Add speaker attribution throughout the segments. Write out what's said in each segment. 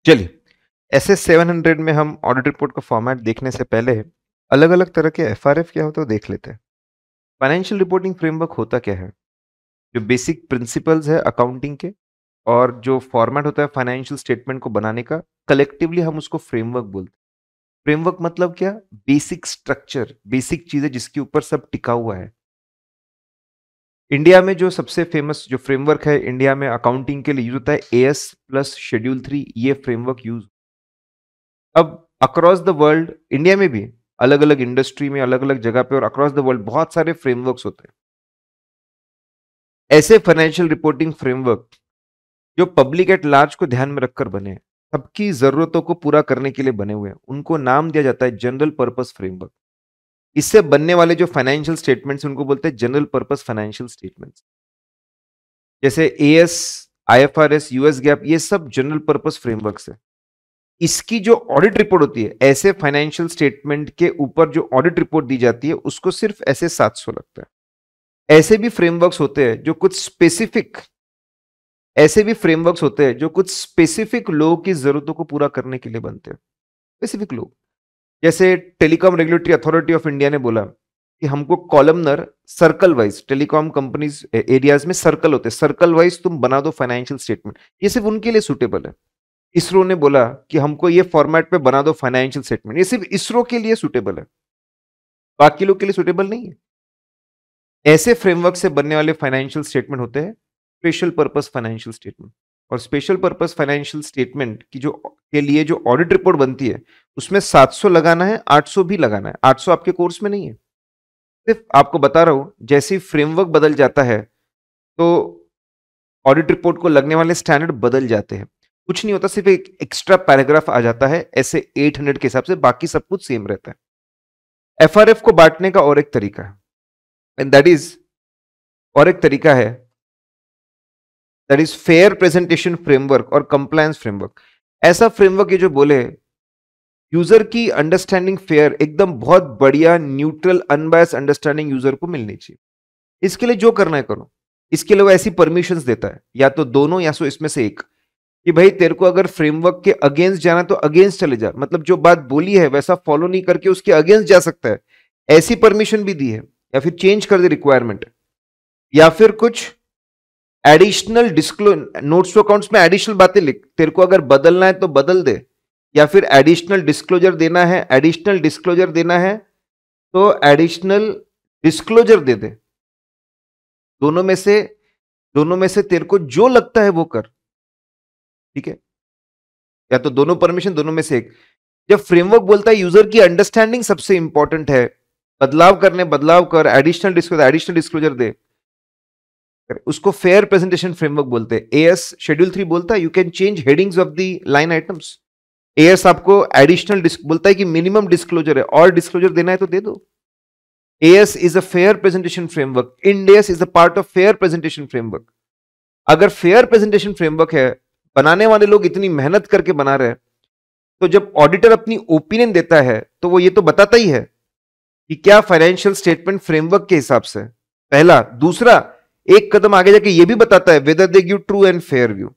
Speaker 1: चलिए, एसएस 700 में हम ऑडिट रिपोर्ट का फॉर्मेट देखने से पहले अलग-अलग तरह के एफआरएफ क्या होता है वो देख लेते हैं। फाइनेंशियल रिपोर्टिंग फ्रेमवर्क होता क्या है? जो बेसिक प्रिंसिपल्स है अकाउंटिंग के और जो फॉर्मेट होता है फाइनेंशियल स्टेटमेंट को बनाने का, कलेक्टिवली हम उसको फ्रेमवर्क बोलते हैं। फ्रेमवर्क मतलब क्या? बेसिक स्ट्रक्चर, बेसिक चीज़ें जिसके ऊपर सब टिका हुआ है। इंडिया में जो सबसे फेमस जो फ्रेमवर्क है इंडिया में अकाउंटिंग के लिए यूज़ होता है एएस प्लस शेड्यूल 3 ये फ्रेमवर्क यूज़ अब अक्रॉस द वर्ल्ड इंडिया में भी अलग-अलग इंडस्ट्री में अलग-अलग जगह पे और अक्रॉस द वर्ल्ड बहुत सारे फ्रेमवर्क्स होते हैं। ऐसे फाइनेंशियल रिपोर्टिंग फ्रेमवर्क जो पब्लिक एट लार्ज को ध्यान में रखकर बने हैं, सबकी ज़रूरतों को पूरा करने के लिए बने हुए हैं, उनको नाम दिया जाता है जनरल पर्पस फ्रेमवर्क। इससे बनने वाले जो फाइनेंशियल स्टेटमेंट्स हैं, उनको बोलते हैं जनरल पर्पस फाइनेंशियल स्टेटमेंट्स। जैसे एएस, आईएफआरएस, यूएस गैप ये सब जनरल पर्पस फ्रेमवर्क्स हैं। इसकी जो ऑडिट रिपोर्ट होती है, ऐसे फाइनेंशियल स्टेटमेंट के ऊपर जो ऑडिट रिपोर्ट दी जाती है, उसको सिर्फ ऐसे 700 लगता है। ऐसे भी फ्रेमवर्क्स होते हैं जो कुछ स्पेसिफिक ऐसे भी फ्रेमवर्क्स होते हैं जो कुछ स्पेसिफिक लोगों की जरूरतों को पूरा करने के लिए बनते हैं। स्पेसिफिक लोग, जैसे telecom regulatory authority of India ने बोला कि हमको columnar circle wise telecom companies areas में सर्कल होते हैं, सर्कल वाइज तुम बना दो फाइनेंशियल स्टेटमेंट, ये सिर्फ उनके लिए सुटेबल है। इसरो ने बोला कि हमको ये फॉर्मेट पे बना दो फाइनेंशियल स्टेटमेंट, ये सिर्फ इसरो के लिए सुटेबल है, बाकी लोग के लिए सुटेबल नहीं है। ऐसे फ्रेमवर्क से बनने वाले फाइनेंशियल स्टेटमेंट होते हैं स्पेशल पर्पस फाइनेंशियल स्टेटमेंट। और स्पेशल पर्पस फाइनेंशियल स्टेटमेंट की जो के लिए जो ऑडिट रिपोर्ट बनती है उसमें 700 लगाना है, 800 भी लगाना है। 800 आपके कोर्स में नहीं है, सिर्फ आपको बता रहा हूं जैसे ही फ्रेमवर्क बदल जाता है तो ऑडिट रिपोर्ट को लगने वाले स्टैंडर्ड बदल जाते हैं। कुछ नहीं होता, सिर्फ एक एक्स्ट्रा पैराग्राफ आ जाता है ऐसे 800 के हिसाब से, बाकी सब कुछ सेम रहता है। एफआरएफ को बांटने का और एक तरीका है, एंड दैट इज और एक तरीका है that is fair presentation framework और कंप्लायंस फ्रेमवर्क। ऐसा फ्रेमवर्क ये जो बोले यूजर की अंडरस्टैंडिंग फेयर, एकदम बहुत बढ़िया न्यूट्रल अनबायस अंडरस्टैंडिंग यूजर को मिलनी चाहिए। इसके लिए जो करना है करो। इसके लिए वो ऐसी परमिशंस देता है, या तो दोनों या सो इसमें से एक, कि भाई तेरे को अगर फ्रेमवर्क के अगेंस्ट जाना तो अगेंस्ट चले जा, मतलब जो बात बोली है वैसा फॉलो नहीं करके उसके अगेंस्ट जा सकता है, ऐसी परमिशन भी दी है। या फिर चेंज कर दे रिक्वायरमेंट, या फिर कुछ एडिशनल डिस्क्लो नोट्स टू अकाउंट्स में एडिशनल बातें लिख, तेरे को अगर बदलना है तो बदल दे, या फिर एडिशनल डिस्क्लोजर देना है, एडिशनल डिस्क्लोजर देना है तो एडिशनल डिस्क्लोजर दे दे। दोनों में से दोनों में से तेरे को जो लगता है वो कर, ठीक है? या तो दोनों परमिशन, दोनों में से एक। जब फ्रेमवर्क बोलता है यूजर की अंडरस्टैंडिंग सबसे इंपॉर्टेंट है, बदलाव करने बदलाव कर, एडिशनल डिस्क्लोजर दे, उसको फेयर प्रेजेंटेशन फ्रेमवर्क बोलते हैं। एएस शेड्यूल 3 बोलता है you can change headings of the line items. As आपको एडिशनल बोलता है कि मिनिमम डिस्क्लोजर है, और डिस्क्लोजर देना है तो दे दो। As is a fair presentation framework, Ind AS is a part of fair presentation framework. अगर फेयर प्रेजेंटेशन फ्रेमवर्क है, बनाने वाले लोग इतनी मेहनत करके बना रहे हैं, तो जब ऑडिटर अपनी ओपिनियन देता है तो वो ये तो बताता ही है कि क्या फाइनेंशियल स्टेटमेंट फ्रेमवर्क के हिसाब से, पहला। दूसरा, एक कदम आगे जाके ये भी बताता है whether they give true and fair view.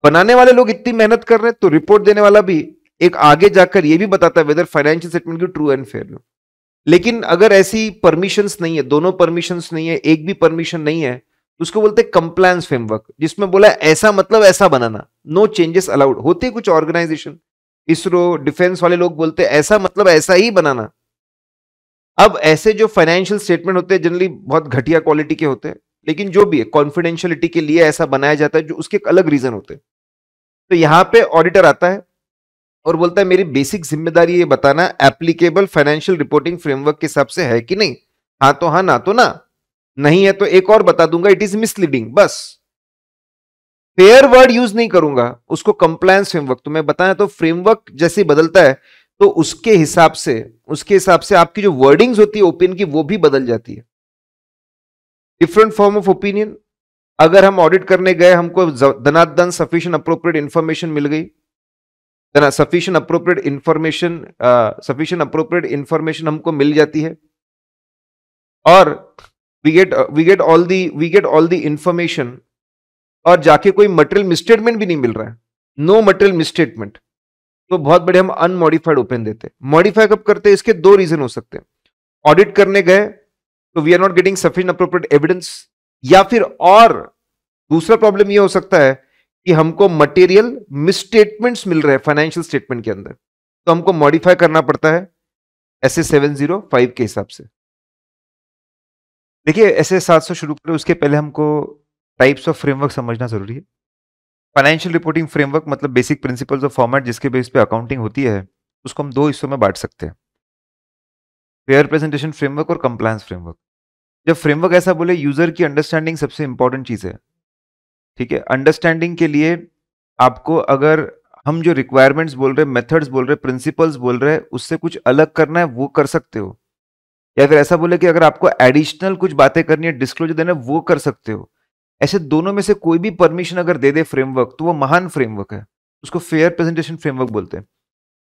Speaker 1: बनाने वाले लोग इतनी मेहनत कर रहे हैं तो रिपोर्ट देने वाला भी एक आगे जाकर ये भी बताता है weather financial statement give true and fair view. लेकिन अगर ऐसी परमिशंस नहीं है, दोनों परमिशंस नहीं है, एक भी परमिशन नहीं है, तो उसको बोलते हैं कंप्लायंस फ्रेमवर्क, जिसमें बोला ऐसा मतलब ऐसा बनाना, नो चेंजेस अलाउड। होते कुछ ऑर्गेनाइजेशन, इसरो, डिफेंस वाले लोग बोलते हैं ऐसा मतलब ऐसा ही बनाना। अब ऐसे जो फाइनेंशियल स्टेटमेंट होते हैं जनरली बहुत घटिया क्वालिटी के होते हैं, लेकिन जो भी है कॉन्फिडेंशियलिटी के लिए ऐसा बनाया जाता है, जो उसके एक अलग रीजन होते हैं। तो यहां पे ऑडिटर आता है और बोलता है मेरी बेसिक जिम्मेदारी ये बताना एप्लीकेबल फाइनेंशियल रिपोर्टिंग फ्रेमवर्क के हिसाब से है कि नहीं। हाँ तो हाँ, ना तो ना, नहीं है तो एक और बता दूंगा इट इज मिसलीडिंग, बस। फेयर वर्ड यूज नहीं करूंगा, उसको कंप्लायंस फ्रेमवर्क। तो मैं बताया तो फ्रेमवर्क जैसे बदलता है तो उसके हिसाब से आपकी जो वर्डिंग्स होती है ओपिनियन की वो भी बदल जाती है। डिफरेंट फॉर्म ऑफ ओपिनियन, अगर हम ऑडिट करने गए, हमको धनादन सफिशिएंट अप्रोप्रिएट इंफॉर्मेशन मिल गई, सफिशिएंट अप्रोप्रिएट इंफॉर्मेशन हमको मिल जाती है, और we get all the information, और जाके कोई मटेरियल मिसस्टेटमेंट भी नहीं मिल रहा है, नो मटेरियल मिसस्टेटमेंट, तो बहुत बड़े हम अनमॉडिफाइड ओपन देते हैं। मॉडिफाई कब करते हैं? इसके दो रीजन हो सकते हैं। ऑडिट करने गए तो we are not getting sufficient appropriate evidence, या फिर और दूसरा प्रॉब्लम ये हो सकता है कि हमको मटेरियल मिसस्टेटमेंट्स मिल रहे हैं फाइनेंशियल स्टेटमेंट के अंदर, तो हमको मॉडिफाई करना पड़ता है एसए 705 के हिसाब से। देखिए एसए 700 शुरू करें उसके पहले हमको टाइप्स ऑफ फ्रेमवर्क समझना जरूरी है। फाइनेंशियल रिपोर्टिंग फ्रेमवर्क मतलब बेसिक प्रिंसिपल्स ऑफ फॉर्मेट जिसके बेस पे अकाउंटिंग होती है, उसको हम दो हिस्सों में बांट सकते हैं, फेयर प्रेजेंटेशन फ्रेमवर्क और कंप्लायंस फ्रेमवर्क। जब फ्रेमवर्क ऐसा बोले, यूजर की अंडरस्टैंडिंग सबसे इंपॉर्टेंट चीज है। ठीक है, अंडरस्टैंडिंग के लिए आपको अगर हम जो रिक्वायरमेंट्स बोल रहे हैं, मेथड्स बोल रहे हैं, प्रिंसिपल्स बोल रहे हैं, उससे कुछ अलग करना है वो कर सकते हो, या फिर ऐसा बोले कि अगर आपको एडिशनल कुछ बातें करनी है, डिस्क्लोजर देना है, वो कर सकते हो। ऐसे दोनों में से कोई भी परमिशन अगर दे दे फ्रेमवर्क, तो वो महान फ्रेमवर्क है, उसको फेयर प्रेजेंटेशन फ्रेमवर्क बोलते हैं।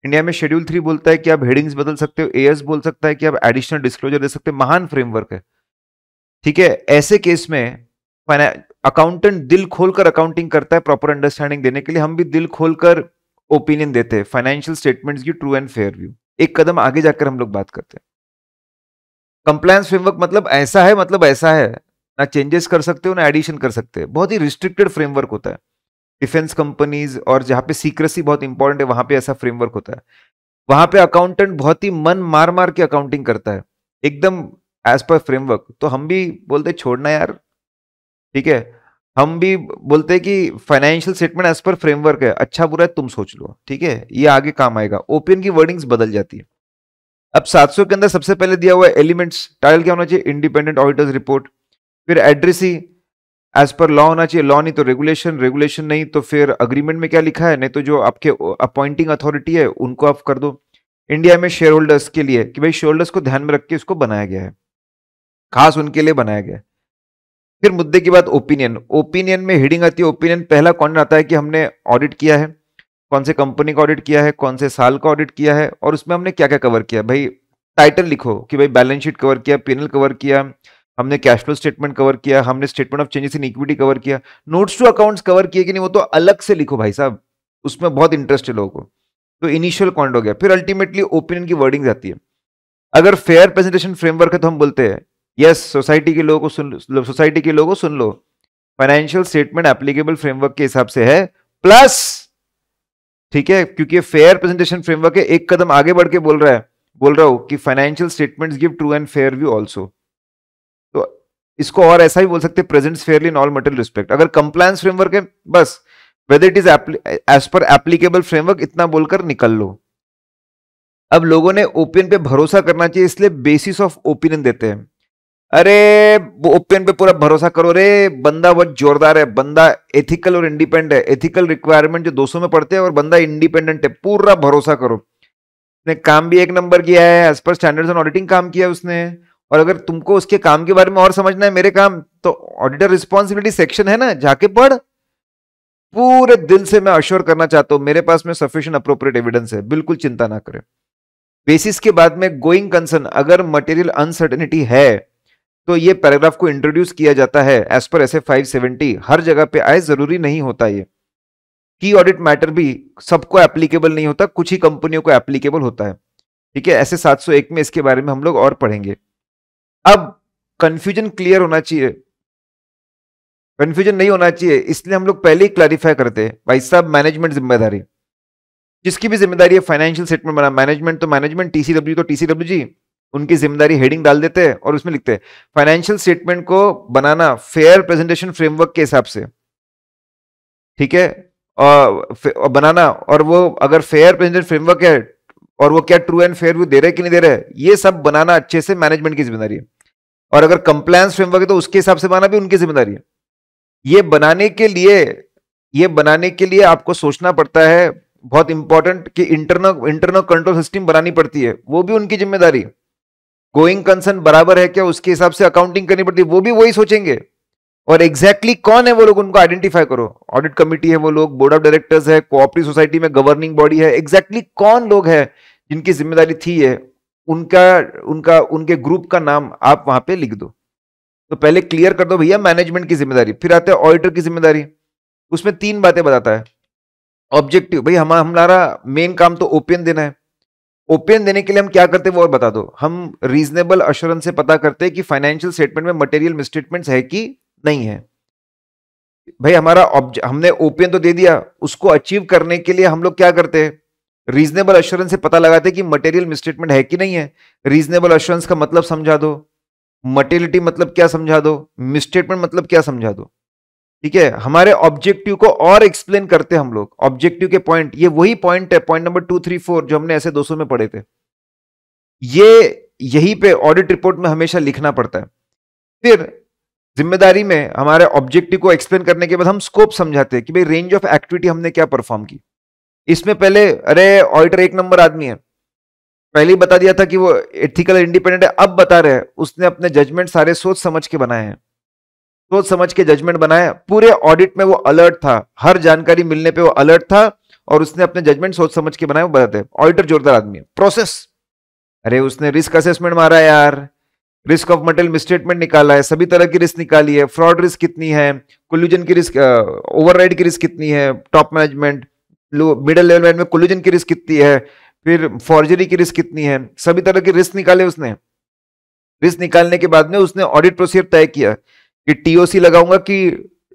Speaker 1: इंडिया में शेड्यूल 3 बोलता है कि आप हेडिंग्स बदल सकते हो, एएस बोल सकता है कि आप एडिशनल डिस्क्लोजर दे सकते हो, महान फ्रेमवर्क है। ठीक है, ऐसे केस में अकाउंटेंट दिल खोलकर अकाउंटिंग करता है प्रॉपर अंडरस्टैंडिंग देने के लिए, हम भी दिल खोलकर ओपिनियन देते हैं फाइनेंशियल स्टेटमेंट्स की ट्रू एंड फेयर व्यू। एक कदम आगे जाकर हम लोग बात करते हैं। कंप्लायंस फ्रेमवर्क मतलब ऐसा है, मतलब ऐसा है, ना चेंजेस कर सकते हो ना एडिशन कर सकते हैं, बहुत ही रिस्ट्रिक्टेड फ्रेमवर्क होता है। डिफेंस कंपनीज और जहां पे सीक्रेसी बहुत इंपॉर्टेंट है, वहां पे ऐसा फ्रेमवर्क होता है। वहां पे अकाउंटेंट बहुत ही मन मार मार के अकाउंटिंग करता है, एकदम एज पर फ्रेमवर्क। तो हम भी बोलते छोड़ना यार, ठीक है, हम भी बोलते हैं कि financial statement as per framework है, अच्छा बुरा है तुम सोच लो, ठीक है, ये आगे काम आएगा। ओपन की वर्डिंग्स बदल जाती है। अब 700 के अंदर सबसे पहले दिया हुआ है एलिमेंट्स, टाइटल क्या होना चाहिए? Independent auditors report. फिर एड्रेस ही एज पर लॉ होना चाहिए, लॉ नहीं तो रेगुलेशन, रेगुलेशन नहीं तो फिर अग्रीमेंट में क्या लिखा है, नहीं तो जो आपके अपॉइंटिंग अथॉरिटी है उनको आप कर दो। इंडिया में शेयर होल्डर्स के लिए कि भाई शेयर होल्डर्स को ध्यान में रख के इसको बनाया गया है, खास उनके लिए बनाया गया है। फिर मुद्दे की बात ओपिनियन, ओपिनियन में हेडिंग आती है ओपिनियन, पहला कौन आता है कि हमने ऑडिट किया है, कौन से कंपनी का ऑडिट किया है, कौन से साल का ऑडिट किया है, और उसमें हमने क्या क्या कवर किया। भाई टाइटल लिखो कि भाई बैलेंस शीट कवर किया, पीएनएल कवर किया, हमने कैश फ्लो स्टेटमेंट कवर किया, हमने statement of changes in equity cover किया, नोट्स टू अकाउंट्स कवर किए कि नहीं, वो तो अलग से लिखो भाई साहब, उसमें बहुत इंटरेस्ट है लोगों को। तो इनिशियल पॉइंट हो गया। फिर अल्टीमेटली ओपिनियन की वर्डिंग आती है। अगर फेयर प्रेजेंटेशन फ्रेमवर्क है तो हम बोलते हैं यस, सोसाइटी के लोगों को सोसाइटी के लोगों सुन लो, फाइनेंशियल स्टेटमेंट एप्लीकेबल फ्रेमवर्क के हिसाब से है, प्लस, ठीक है, क्योंकि फेयर प्रेजेंटेशन फ्रेमवर्क है, एक कदम आगे बढ़ के बोल रहा हूं कि financial statements give true and fair view also. तो इसको और ऐसा ही बोल सकते हैं, presents fairly in all material respect. अगर कंप्लायंस फ्रेमवर्क है, बस whether it is as per applicable framework, इतना बोलकर निकल लो। अब लोगों ने ओपिनियन पे भरोसा करना चाहिए, इसलिए बेसिस ऑफ ओपिनियन देते हैं। अरे ओपिनियन पे पूरा भरोसा करो रे, बंदा बहुत जोरदार है, बंदा एथिकल और इंडिपेंडेंट है, एथिकल रिक्वायरमेंट जो 200 में पढ़ते हैं, और बंदा इंडिपेंडेंट है, पूरा भरोसा करो। उसने काम भी एक नंबर किया है, as per standards on auditing काम किया उसने। और अगर तुमको उसके काम के बारे में और समझना है, मेरे काम तो ऑडिटर रिस्पॉन्सिबिलिटी सेक्शन है ना, जाके पढ़। पूरे दिल से मैं अश्योर करना चाहता हूं, मेरे पास में सफिशिएंट अप्रोप्रिएट एविडेंस है, बिल्कुल चिंता ना करें। बेसिस के बाद में गोइंग कंसर्न, अगर मटेरियल अनसर्टेनिटी है तो ये पैराग्राफ को इंट्रोड्यूस किया जाता है एज पर एसए 570, हर जगह पे आए, जरूरी नहीं होता ये। की ऑडिट मैटर भी सबको एप्लीकेबल नहीं होता, कुछ ही कंपनियों को एप्लीकेबल होता है, ठीक है। ऐसे 701 में इसके बारे में हम लोग और पढ़ेंगे। अब कंफ्यूजन क्लियर होना चाहिए, कंफ्यूजन नहीं होना चाहिए, इसलिए हम लोग पहले ही क्लैरिफाई करते हैं। भाई साहब मैनेजमेंट जिम्मेदारी, जिसकी भी जिम्मेदारी है फाइनेंशियल स्टेटमेंट बना, मैनेजमेंट तो मैनेजमेंट, टीसीडब्ल्यू तो टीसीडब्ल्यू जी, उनकी जिम्मेदारी हेडिंग डाल देते हैं और उसमें लिखते हैं फाइनेंशियल स्टेटमेंट को बनाना फेयर प्रेजेंटेशन फ्रेमवर्क के हिसाब से, ठीक है, और बनाना, और वो अगर फेयर प्रेजेंटेशन फ्रेमवर्क है और वो क्या ट्रू एंड फेयर व्यू दे रहे कि नहीं दे रहे, ये सब बनाना अच्छे से मैनेजमेंट की जिम्मेदारी है। और अगर कंप्लायंस फ्रेमवर्क है तो उसके हिसाब से बनाना भी उनकी जिम्मेदारी है। ये बनाने के लिए आपको सोचना पड़ता है, बहुत इंपॉर्टेंट, कि इंटरनल कंट्रोल सिस्टम बनानी पड़ती है, वो भी उनकी जिम्मेदारी। गोइंग कंसर्न बराबर है क्या, उसके हिसाब से अकाउंटिंग करनी पड़ती है, वो भी वही सोचेंगे। और एग्जैक्टली कौन है वो लोग, उनको आइडेंटिफाई करो। ऑडिट कमिटी है वो लोग, बोर्ड ऑफ डायरेक्टर्स है, कोऑपरेटिव सोसाइटी में गवर्निंग बॉडी है, एग्जैक्टली कौन लोग हैं जिनकी जिम्मेदारी थी है, उनका उनका उनके ग्रुप का नाम आप वहां पे लिख दो। तो पहले क्लियर कर दो भैया मैनेजमेंट की जिम्मेदारी। फिर आते हैं ऑडिटर की जिम्मेदारी, उसमें 3 बातें बताता है। ऑब्जेक्टिव, भाई हमारा मेन काम तो ओपिनियन देना है। ओपिनियन देने के लिए हम क्या करते हैं वो और बता दो। हम रीजनेबल अश्योरेंस से पता करते हैं कि फाइनेंशियल स्टेटमेंट में मटेरियल मिसस्टेटमेंट्स है कि नहीं है। भाई हमने ओपिनियन तो दे दिया, उसको अचीव करने के लिए हम लोग क्या करते हैं, रीजनेबल अश्योरेंस से पता लगाते हैं कि मटेरियल मिसस्टेटमेंट है कि नहीं है। रीजनेबल अश्योरेंस का मतलब समझा दो, मटेरियलिटी मतलब क्या समझा दो, मिसस्टेटमेंट मतलब क्या समझा दो। ठीक है, हमारे ऑब्जेक्टिव को और एक्सप्लेन करते हैं हम लोग, ऑब्जेक्टिव के पॉइंट, ये वही पॉइंट है, पॉइंट नंबर 2, 3, 4 जो हमने ऐसे 200 में पढ़े थे, ये यहीं पे ऑडिट रिपोर्ट में हमेशा लिखना पड़ता है। फिर जिम्मेदारी में हमारे ऑब्जेक्टिव को एक्सप्लेन करने के बाद हम स्कोप समझाते हैं कि भाई रेंज ऑफ एक्टिविटी हमने क्या परफॉर्म की। इसमें पहले अरे ऑडिटर एक नंबर आदमी है, पहले ही बता दिया था कि वो एथिकल इंडिपेंडेंट है, अब बता रहे हैं उसने अपने जजमेंट सारे सोच समझ के बनाए हैं, सोच समझ के जजमेंट बनाया। पूरे ऑडिट में वो अलर्ट था, हर जानकारी मिलने पे वो अलर्ट था और उसने अपने जजमेंट सोच समझ के बनाए, वो बताते। ऑडिटर जोरदार आदमी है। प्रोसेस, अरे उसने रिस्क असेसमेंट मारा यार, रिस्क ऑफ मटेरियल मिसस्टेटमेंट निकाला है, सभी तरह की रिस्क निकाली है, फ्रॉड रिस्क कितनी है, कोल्यूजन की रिस्क, ओवरराइड की रिस्क कितनी है, top management middle level management में कोल्यूजन की रिस्क कितनी है, फिर फॉर्जरी की रिस्क कितनी है, सभी तरह की रिस्क निकाले उसने। रिस्क निकालने के बाद में उसने ऑडिट प्रोसीजर तय किया कि टीओसी लगाऊंगा कि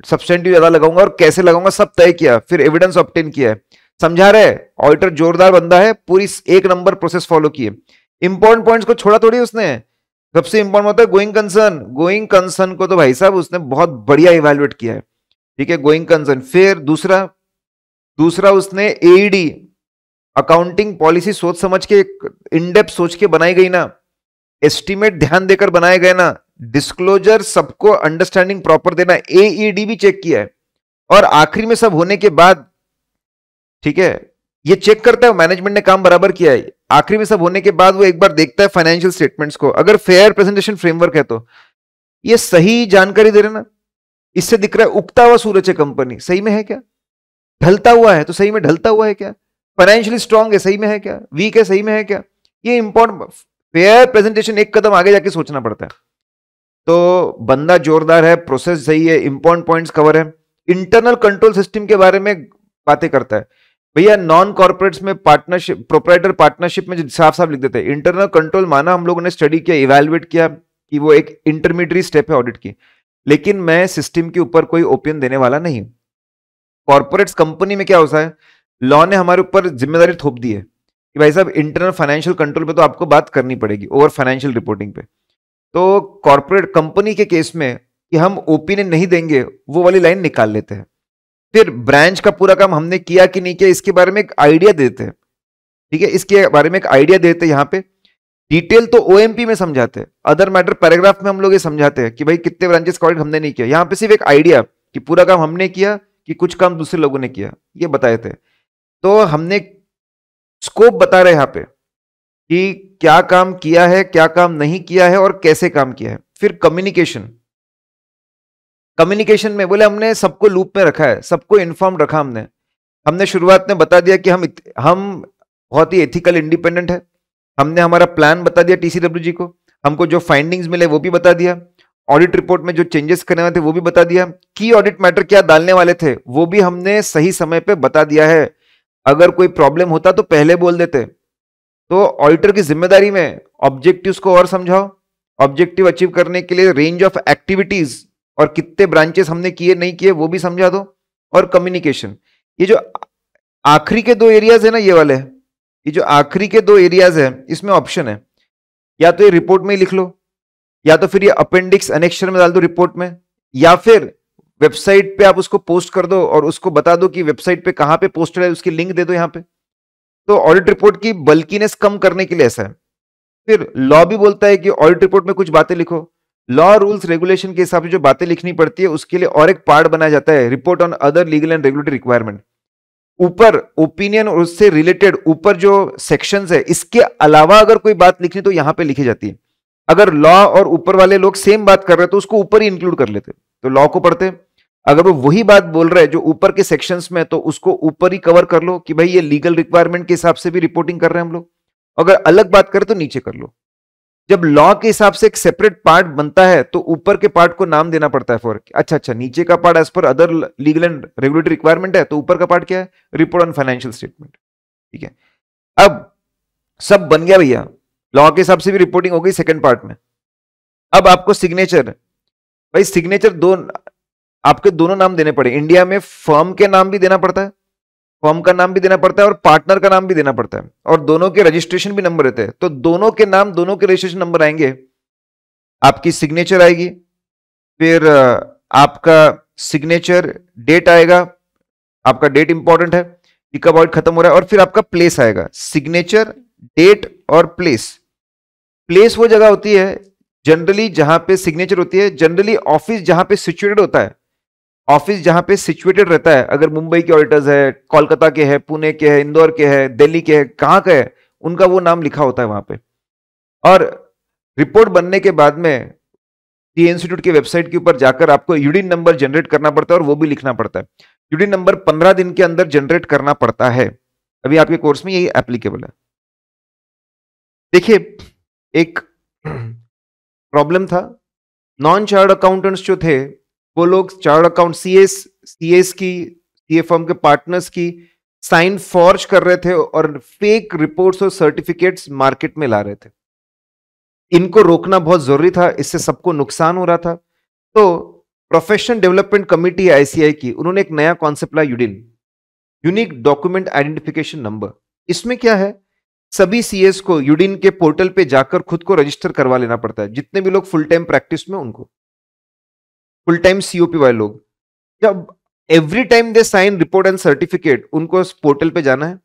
Speaker 1: सब्सटेंटिव ज्यादा लगाऊंगा और कैसे लगाऊंगा, सब तय किया। फिर एविडेंस ऑब्टेन किया है, समझा रहे ऑडिटर जोरदार बंदा है, पूरी एक नंबर प्रोसेस फॉलो किए। इंपॉर्टेंट पॉइंट्स को छोड़ा थोड़ी उसने। सबसे इंपॉर्टेंट होता है गोइंग कंसर्न, गोइंग कंसर्न को तो भाई साहब उसने बहुत बढ़िया इवेलुएट किया है। ठीक है, गोइंग कंसर्न। फिर दूसरा दूसरा उसने एईडी अकाउंटिंग पॉलिसी सोच समझ के, इन डेप्थ सोच के बनाई गई ना, एस्टिमेट ध्यान देकर बनाए गए ना, डिस्क्लोजर सबको अंडरस्टैंडिंग प्रॉपर देना, एईडी भी चेक किया है। और आखिरी में सब होने के बाद, ठीक है, ये चेक करता है मैनेजमेंट ने काम बराबर किया है। आखिरी में सब होने के बाद वो एक बार देखता है फाइनेंशियल स्टेटमेंट्स को, अगर फेयर प्रेजेंटेशन फ्रेमवर्क है तो ये सही जानकारी दे रहे ना। इससे दिख रहा है उगता हुआ सूरज है कंपनी, सही में है क्या? ढलता हुआ है तो सही में ढलता हुआ है क्या? फाइनेंशियली स्ट्रांग है, सही में है क्या? वीक है, सही में है क्या? ये इंपॉर्टेंट, फेयर प्रेजेंटेशन एक कदम आगे जाके सोचना पड़ता है। तो बंदा जोरदार है, प्रोसेस सही है, इंपॉर्टेंट पॉइंट्स कवर है, इंटरनल कंट्रोल सिस्टम के बारे में बातें करता है। भैया नॉन कॉर्पोरेट्स में पार्टनरशिप, प्रोप्राइटर पार्टनरशिप में साफ साफ लिख देते हैं इंटरनल कंट्रोल, माना हम लोगों ने स्टडी किया, इवेलुएट किया कि वो एक इंटरमीडिएट स्टेप है ऑडिट की, लेकिन मैं सिस्टम के ऊपर कोई ओपिनियन देने वाला नहीं। कॉर्पोरेट्स कंपनी में क्या होता है, लॉ ने हमारे ऊपर जिम्मेदारी थोप दी है कि भाई साहब इंटरनल फाइनेंशियल कंट्रोल पे तो आपको बात करनी पड़ेगी, ओवर फाइनेंशियल रिपोर्टिंग पे। तो कॉर्पोरेट कंपनी के केस में कि हम ओपिनियन नहीं देंगे, वो वाली लाइन निकाल लेते हैं। फिर ब्रांच का पूरा काम हमने किया कि नहीं किया, इसके बारे में एक आइडिया देते हैं। ठीक है, इसके बारे में एक आइडिया देते हैं। यहाँ पे डिटेल तो ओएमपी में समझाते हैं, अदर मैटर पैराग्राफ में हम लोग ये समझाते हैं कि भाई कितने ब्रांचेस का ऑडिट हमने नहीं किया। यहाँ पे सिर्फ एक आइडिया कि पूरा काम हमने किया कि कुछ काम दूसरे लोगों ने किया, ये बताए थे। तो हमने स्कोप बता रहे यहाँ पे कि क्या काम किया है, क्या काम नहीं किया है और कैसे काम किया है। फिर कम्युनिकेशन, कम्युनिकेशन में बोले हमने सबको लूप में रखा है, सबको इन्फॉर्म रखा। हमने शुरुआत में बता दिया कि हम बहुत ही एथिकल इंडिपेंडेंट है। हमने हमारा प्लान बता दिया टीसीडब्ल्यूजी को, हमको जो फाइंडिंग्स मिले वो भी बता दिया, ऑडिट रिपोर्ट में जो चेंजेस करने वाले थे वो भी बता दिया, की ऑडिट मैटर क्या डालने वाले थे वो भी हमने सही समय पे बता दिया है। अगर कोई प्रॉब्लम होता तो पहले बोल देते। तो ऑडिटर की जिम्मेदारी में ऑब्जेक्टिव्स को और समझाओ, ऑब्जेक्टिव अचीव करने के लिए रेंज ऑफ एक्टिविटीज और कितने ब्रांचेस हमने किए नहीं किए वो भी समझा दो, और कम्युनिकेशन। ये जो आखिरी के दो एरियाज है ना, ये वाले, ये जो आखिरी के दो एरियाज है, इसमें ऑप्शन है, या तो ये रिपोर्ट में ही लिख लो, या तो फिर ये अपेंडिक्स एनेक्सचर में डाल दो रिपोर्ट में, या फिर वेबसाइट पे आप उसको पोस्ट कर दो और उसको बता दो कि वेबसाइट पे कहां पे पोस्टेड है, उसकी लिंक दे दो यहाँ पे। तो ऑडिट रिपोर्ट की बल्कीनेस कम करने के लिए ऐसा है। फिर लॉ भी बोलता है कि ऑडिट रिपोर्ट में कुछ बातें लिखो, लॉ रूल्स रेगुलेशन के हिसाब से जो बातें लिखनी पड़ती है उसके लिए और एक पार्ट बनाया जाता है, report on other legal and regulatory requirement. ऊपर ओपिनियन और उससे रिलेटेड ऊपर जो सेक्शंस है, इसके अलावा अगर कोई बात लिखनी तो यहां पे लिखी जाती है। अगर लॉ और ऊपर वाले लोग सेम बात कर रहे हैं तो उसको ऊपर ही इंक्लूड कर लेते, तो लॉ को पढ़ते। अगर वो वही बात बोल रहे हैं जो ऊपर के सेक्शंस में, तो उसको ऊपर ही कवर कर लो कि भाई ये लीगल रिक्वायरमेंट के हिसाब से भी रिपोर्टिंग कर रहे हैं हम लोग। अगर अलग बात करें तो नीचे कर लो। जब लॉ के हिसाब से एक सेपरेट पार्ट बनता है तो ऊपर के पार्ट को नाम देना पड़ता है फॉर अच्छा नीचे का part as per other legal and regulatory requirement है, तो ऊपर का पार्ट क्या है? Report on financial statement. ठीक है, अब सब बन गया भैया, लॉ के हिसाब से भी रिपोर्टिंग हो गई सेकंड पार्ट में। अब आपको सिग्नेचर, भाई सिग्नेचर दो आपके दोनों नाम देने पड़े। इंडिया में फर्म के नाम भी देना पड़ता है, फर्म का नाम भी देना पड़ता है और पार्टनर का नाम भी देना पड़ता है, और दोनों के रजिस्ट्रेशन भी नंबर रहते हैं। तो दोनों के नाम, दोनों के रजिस्ट्रेशन नंबर आएंगे, आपकी सिग्नेचर आएगी, फिर आपका सिग्नेचर डेट आएगा, आपका डेट इंपॉर्टेंट है कि कब ऑडिट खत्म हो रहा है, और फिर आपका प्लेस आएगा, सिग्नेचर, डेट और प्लेस। प्लेस वो जगह होती है जनरली जहां पे सिग्नेचर होती है, जनरली ऑफिस जहां पे सिचुएटेड होता है, ऑफिस जहां पे सिचुएटेड रहता है, अगर मुंबई के ऑडिटर्स है, कोलकाता के है, पुणे के है, इंदौर के है, दिल्ली के है, कहां का है, उनका वो नाम लिखा होता है वहां पे। और रिपोर्ट बनने के बाद में टी इंस्टीट्यूट की वेबसाइट के ऊपर जाकर आपको यूडीन नंबर जनरेट करना पड़ता है, और वो भी लिखना पड़ता है। यूडीन नंबर 15 दिन के अंदर जनरेट करना पड़ता है। अभी आपके कोर्स में यही एप्लीकेबल है। देखिए, एक प्रॉब्लम था, नॉन चार्ट अकाउंटेंट्स जो थे वो लोग चार्ट अकाउंट सीएस की, सीए फर्म के पार्टनर्स की साइन फॉर्ज कर रहे थे और फेक रिपोर्ट्स और सर्टिफिकेट्स मार्केट में ला रहे थे। इनको रोकना बहुत जरूरी था, इससे सबको नुकसान हो रहा था। तो प्रोफेशनल डेवलपमेंट कमेटी आईसीआई की, उन्होंने एक नया कॉन्सेप्ट लाया, UDIN, unique document identification number. इसमें क्या है, सभी सीएस को यूडिन के पोर्टल पे जाकर खुद को रजिस्टर करवा लेना पड़ता है, जितने भी लोग फुल टाइम प्रैक्टिस में, उनको फुल टाइम सीओपी वाले लोग, जब every time they sign report and certificate, उनको उस पोर्टल पे जाना है,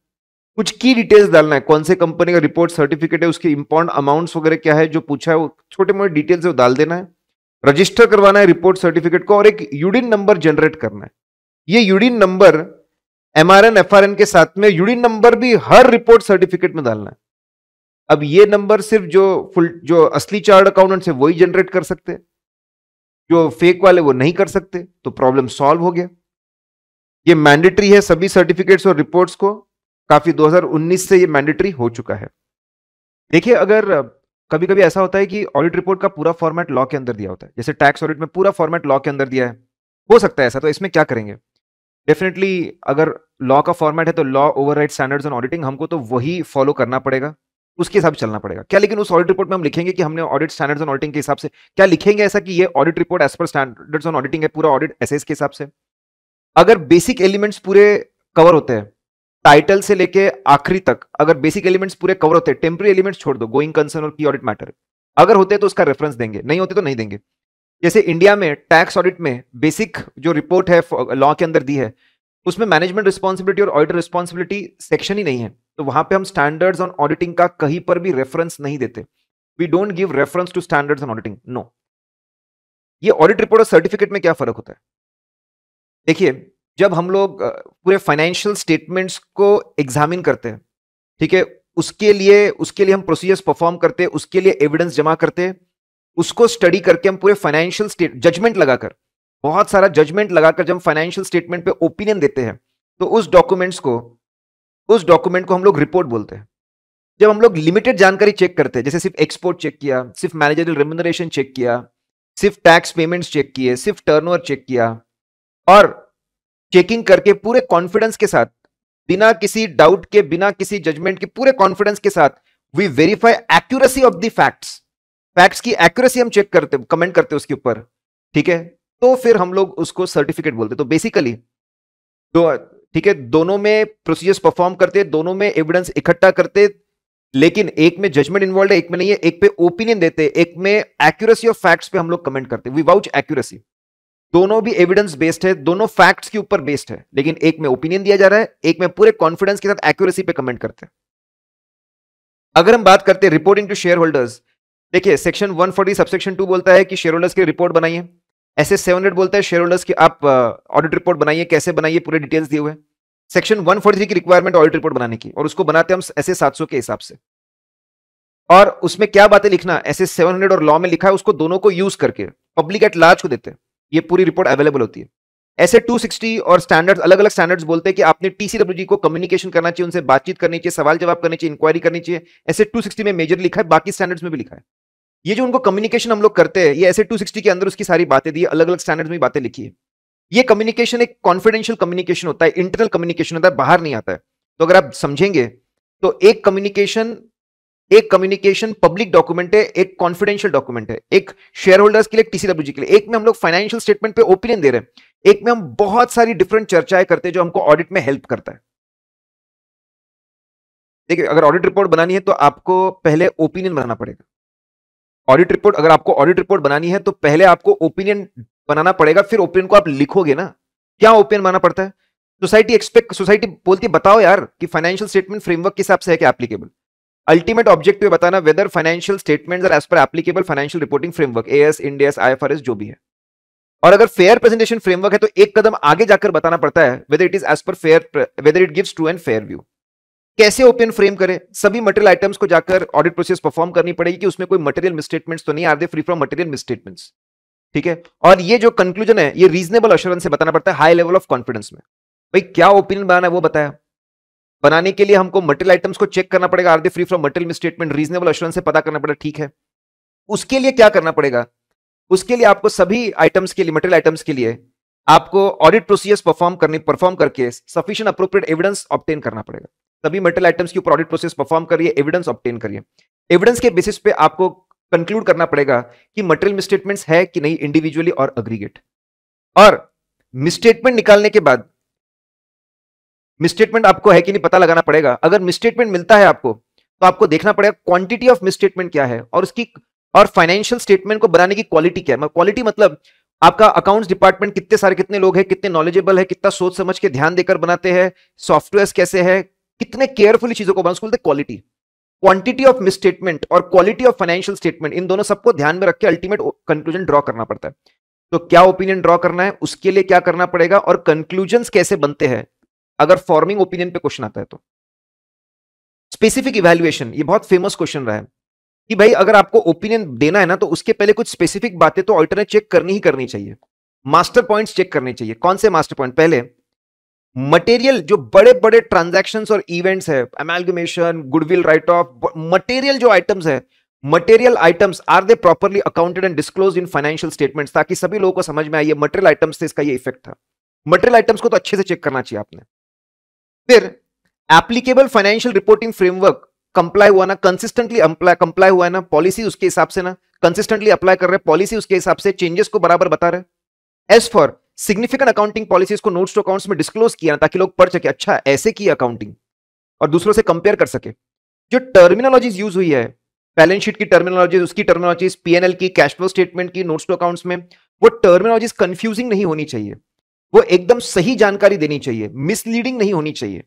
Speaker 1: कुछ की डिटेल्स डालना है, कौन से कंपनी का रिपोर्ट सर्टिफिकेट है, उसके इंपॉर्टेंट अमाउंट्स वगैरह क्या है, जो पूछा है वो छोटे मोटे डिटेल्स है वो डाल देना है, रजिस्टर करवाना है रिपोर्ट सर्टिफिकेट को, और एक यूडिन नंबर जनरेट करना है। ये यूडिन नंबर एमआरएन एफआरएन के साथ में यूडिन नंबर भी हर रिपोर्ट सर्टिफिकेट में डालना है। अब ये नंबर सिर्फ जो असली चार्ट अकाउंटेंट है वही जनरेट कर सकते हैं, जो फेक वाले वो नहीं कर सकते, तो प्रॉब्लम सॉल्व हो गया। ये मैंडेटरी है सभी सर्टिफिकेट्स और रिपोर्ट्स को, काफी 2019 से ये मैंडेटरी हो चुका है। देखिए, अगर कभी कभी ऐसा होता है कि ऑडिट रिपोर्ट का पूरा फॉर्मेट लॉ के अंदर दिया होता है, जैसे टैक्स ऑडिट में पूरा फॉर्मेट लॉ के अंदर दिया है, हो सकता है ऐसा, तो इसमें क्या करेंगे, डेफिनेटली अगर लॉ का फॉर्मेट है तो law override standards on auditing, हमको तो वही फॉलो करना पड़ेगा, उसके हिसाब से चलना पड़ेगा क्या। लेकिन उस ऑडिट रिपोर्ट में हम लिखेंगे कि हमने ऑडिट स्टैंडर्ड्स ऑन ऑडिटिंग के हिसाब से क्या लिखेंगे, ऐसा कि ये audit report as per standards on auditing है, पूरा ऑडिट एसएस के हिसाब से। अगर बेसिक एलिमेंट्स पूरे कवर होते हैं, टाइटल से लेके आखिरी तक, अगर बेसिक एलिमेंट्स पूरे कवर होते हैं, टेम्पररी एलिमेंट्स छोड़ दो, गोइंग कंसर्न और की ऑडिट मैटर, अगर होते हैं तो उसका रेफरेंस देंगे, नहीं होते तो नहीं देंगे। जैसे इंडिया में टैक्स ऑडिट में बेसिक जो रिपोर्ट है लॉ के अंदर दी है, उसमें मैनेजमेंट रिस्पॉन्सिबिलिटी और ऑडिटर रिस्पॉन्सिबिलिटी सेक्शन ही नहीं है, तो वहां पे हम स्टैंडर्ड्स ऑन ऑडिटिंग का कहीं पर भी रेफरेंस नहीं देते। We don't give reference to standards on auditing, no. ये ऑडिट रिपोर्ट और सर्टिफिकेट में क्या फर्क होता है? देखिए, जब हम लोग पूरे फाइनेंशियल स्टेटमेंट्स को एग्जामिन करते हैं, ठीक है, उसके लिए हम प्रोसीजर्स परफॉर्म करते हैं, उसके लिए एविडेंस जमा करते हैं, उसको स्टडी करके हम पूरे फाइनेंशियल स्टेट जजमेंट लगाकर, बहुत सारा जजमेंट लगाकर जब हम फाइनेंशियल स्टेटमेंट पे ओपिनियन देते हैं, तो उस डॉक्यूमेंट को हम लोग रिपोर्ट बोलते हैं। जब हम लोग लिमिटेड जानकारी चेक करते हैं, जैसे सिर्फ एक्सपोर्ट चेक किया, सिर्फ मैनेजरियल रेम्यूनरेशन चेक किया, सिर्फ टैक्स पेमेंट्स चेक किए, सिर्फ टर्नओवर चेक किया, और चेकिंग करके पूरे कॉन्फिडेंस के साथ, बिना किसी डाउट के, बिना किसी जजमेंट के, पूरे कॉन्फिडेंस के साथ we verify accuracy of the facts की एक्यूरेसी हम चेक करते, कमेंट करते उसके ऊपर, ठीक है, तो फिर हम लोग उसको सर्टिफिकेट बोलते। तो बेसिकली ठीक है, दोनों में प्रोसीजर्स परफॉर्म करते, दोनों में एविडेंस इकट्ठा करते, लेकिन एक में जजमेंट इन्वॉल्व है, एक में नहीं है, एक पे ओपिनियन देते, एक में एक्यूरेसी ऑफ फैक्ट्स पे हम लोग कमेंट करते, वी वाउच एक्यूरेसी। दोनों भी एविडेंस बेस्ड है, दोनों फैक्ट्स के ऊपर बेस्ड है, लेकिन एक में ओपिनियन दिया जा रहा है, एक में पूरे कॉन्फिडेंस के साथ एक्यूरेसी पे कमेंट करते हैं। अगर हम बात करते हैं रिपोर्टिंग टू शेयर होल्डर्स, देखिए सेक्शन 140 सबसेक्शन 2 बोलता है कि शेयर होल्डर्स की रिपोर्ट बनाइए, एसएस 700 बोलता है शेयर होल्डर्स की आप ऑडिट रिपोर्ट बनाइए, कैसे बनाइए, पूरे डिटेल्स दिए हुए हैं। सेक्शन 143 की रिक्वायरमेंट ऑडिट रिपोर्ट बनाने की, और उसको बनाते हम एसएस 700 के हिसाब से, और उसमें क्या बातें लिखना एसएस 700 और लॉ में लिखा है, उसको दोनों को यूज करके पब्लिक एट लार्ज को देते हैं, ये पूरी रिपोर्ट अवेलेबल होती है। ऐसे 260 और स्टैंडर्ड्स, अलग अलग स्टैंडर्ड्स बोलते हैं कि आपने टीसीडब्ल्यूजी को कम्युनिकेशन करना चाहिए, उनसे बातचीत करनी चाहिए, सवाल जवाब करनी चाहिए, इंक्वायरी करनी चाहिए। ऐसे 260 में मेजर लिखा है, बाकी स्टैंडर्ड्स में भी लिखा है। ये जो उनको कम्युनिकेशन हम लोग करते हैं, ये ऐसे 260 के अंदर उसकी सारी बातें दी, अलग अलग स्टैंडर्ड्स में बातें लिखी है। ये कम्युनिकेशन एक कॉन्फिडेंशियल कम्युनिकेशन होता है, इंटरनल कम्युनिकेशन होता है, बाहर नहीं आता है। तो अगर आप समझेंगे तो एक कम्युनिकेशन पब्लिक डॉक्यूमेंट है, एक कॉन्फिडेंशियल डॉक्यूमेंट है, एक शेयर होल्डर्स के लिए, एक टीसीडब्ल्यूजी के लिए। एक में हम लोग फाइनेंशियल स्टेटमेंट पे ओपिनियन दे रहे हैं, एक में हम बहुत सारी डिफरेंट चर्चाएं करते हैं जो हमको ऑडिट में हेल्प करता है। देखिए, अगर ऑडिट रिपोर्ट बनानी है तो आपको पहले ओपिनियन बनाना पड़ेगा। अगर आपको ऑडिट रिपोर्ट बनानी है तो पहले आपको ओपिनियन बनाना पड़ेगा, फिर ओपिनियन को आप लिखोगे ना। क्या ओपिनियन बनाना पड़ता है? सोसाइटी बोलती है बताओ यार कि फाइनेंशियल स्टेटमेंट फ्रेमवर्क के हिसाब से है क्या एप्लीकेबल। अल्टीमेट ऑब्जेक्टिव बताना whether financial statements are as per applicable financial reporting framework, AS, Ind AS, IFRS जो भी है। और अगर फेयर प्रेजेंटेशन फ्रेमवर्क है तो एक कदम आगे जाकर बताना पड़ता है whether it is as per fair, whether it gives true and fair view. कैसे ओपन फ्रेम करें? सभी मटेरियल आइटम्स को जाकर ऑडिट प्रोसेस परफॉर्म करनी पड़ेगी कि उसमें कोई मटेरियल मिसस्टेटमेंट्स तो नहीं, are they free from material misstatements. ठीक है। और ये जो कंक्लूजन है ये रीजनेबल एश्योरेंस से बताना पड़ता है, हाई लेवल ऑफ कॉन्फिडेंस में। भाई क्या ओपिनियन बनाना है वो बताया। बनाने के लिए हमको मटेरियल आइटम्स को चेक करना पड़ेगा, are they free from material misstatement, reasonable assurance से पता करना पड़ेगा, ठीक है। उसके लिए क्या करना पड़ेगा? उसके लिए आपको सभी आइटम्स के लिए, मटेरियल आइटम्स के लिए आपको ऑडिट प्रोसीजर्स परफॉर्म करके सफिशिएंट अप्रोप्रिएट एविडेंस ऑब्टेन करना पड़ेगा। सभी मटेरियल आइटम्स के ऊपर ऑडिट प्रोसेस परफॉर्म करिए, एविडेंस ऑब्टेन करिए। एविडेंस के बेसिस पे आपको कंक्लूड करना पड़ेगा कि मटेरियल मिसस्टेटमेंट्स है कि नहीं, इंडिविजुअली और अग्रीगेट। और मिसस्टेटमेंट निकालने के बाद मिसस्टेटमेंट आपको है कि नहीं पता लगाना पड़ेगा। अगर मिसस्टेटमेंट मिलता है आपको तो आपको देखना पड़ेगा क्वांटिटी ऑफ मिसस्टेटमेंट क्या है और फाइनेंशियल स्टेटमेंट को बनाने की क्वालिटी क्या है। क्वालिटी मतलब आपका अकाउंट्स डिपार्टमेंट कितने लोग हैं, कितने नॉलेजेबल है, कितना सोच समझ के ध्यान देकर बनाते हैं, सॉफ्टवेयर कैसे है, कितने केयरफुली चीजों को बनाते हैं। क्वालिटी, क्वांटिटी ऑफ मिसस्टेटमेंट और क्वालिटी ऑफ फाइनेंशियल स्टेटमेंट, इन दोनों सबको ध्यान में रख के अल्टीमेट कंक्लूजन ड्रॉ करना पड़ता है। तो क्या ओपिनियन ड्रॉ करना है, उसके लिए क्या करना पड़ेगा, और कंक्लूजन्स कैसे बनते हैं अगर फॉर्मिंग ओपिनियन पे क्वेश्चन आता है तो। स्पेसिफिक इवैल्यूएशन, ये बहुत फेमस क्वेश्चन रहा है कि भाई अगर आपको ओपिनियन देना है ना तो उसके पहले कुछ स्पेसिफिक बातें तो ऑल्टरनेट चेक करनी ही करनी चाहिए। मास्टर पॉइंट्स चेक करने चाहिए। कौन से मास्टर पॉइंट? पहले मटेरियल, जो बड़े बड़े ट्रांजैक्शंस और इवेंट्स है, amalgamation, goodwill write off, material जो आइटम्स है, material items are they properly accounted and disclosed in financial statements, ताकि सभी लोगों को समझ में आए ये मटेरियल आइटम्स थे, इसका ये इफेक्ट था। मटेरियल आइटम्स को तो अच्छे से चेक करना चाहिए आपने। फिर applicable financial reporting framework comply हुआ ना, कंसिस्टेंटली कंप्लाई हुआ है ना, पॉलिसी उसके हिसाब से ना कंसिस्टेंटली अप्लाई कर रहे हैं, पॉलिसी उसके हिसाब से, चेंजेस को बराबर बता रहे हैं। As for significant accounting policies को नोट्स टू अकाउंट्स में डिस्क्लोज किया ताकि लोग पढ़ सके, अच्छा ऐसे की अकाउंटिंग, और दूसरों से कंपेयर कर सके। जो टर्मिनोलॉजीज यूज हुई है, बैलेंस शीट की टर्मिनोलॉजीज, उसकी टर्मिनोलॉजीज, पीएनएल की, कैश फ्लो स्टेटमेंट की, नोट्स टू अकाउंट्स में, वो टर्मिनोलॉजीज कंफ्यूजिंग नहीं होनी चाहिए, वो एकदम सही जानकारी देनी चाहिए, मिसलीडिंग नहीं होनी चाहिए।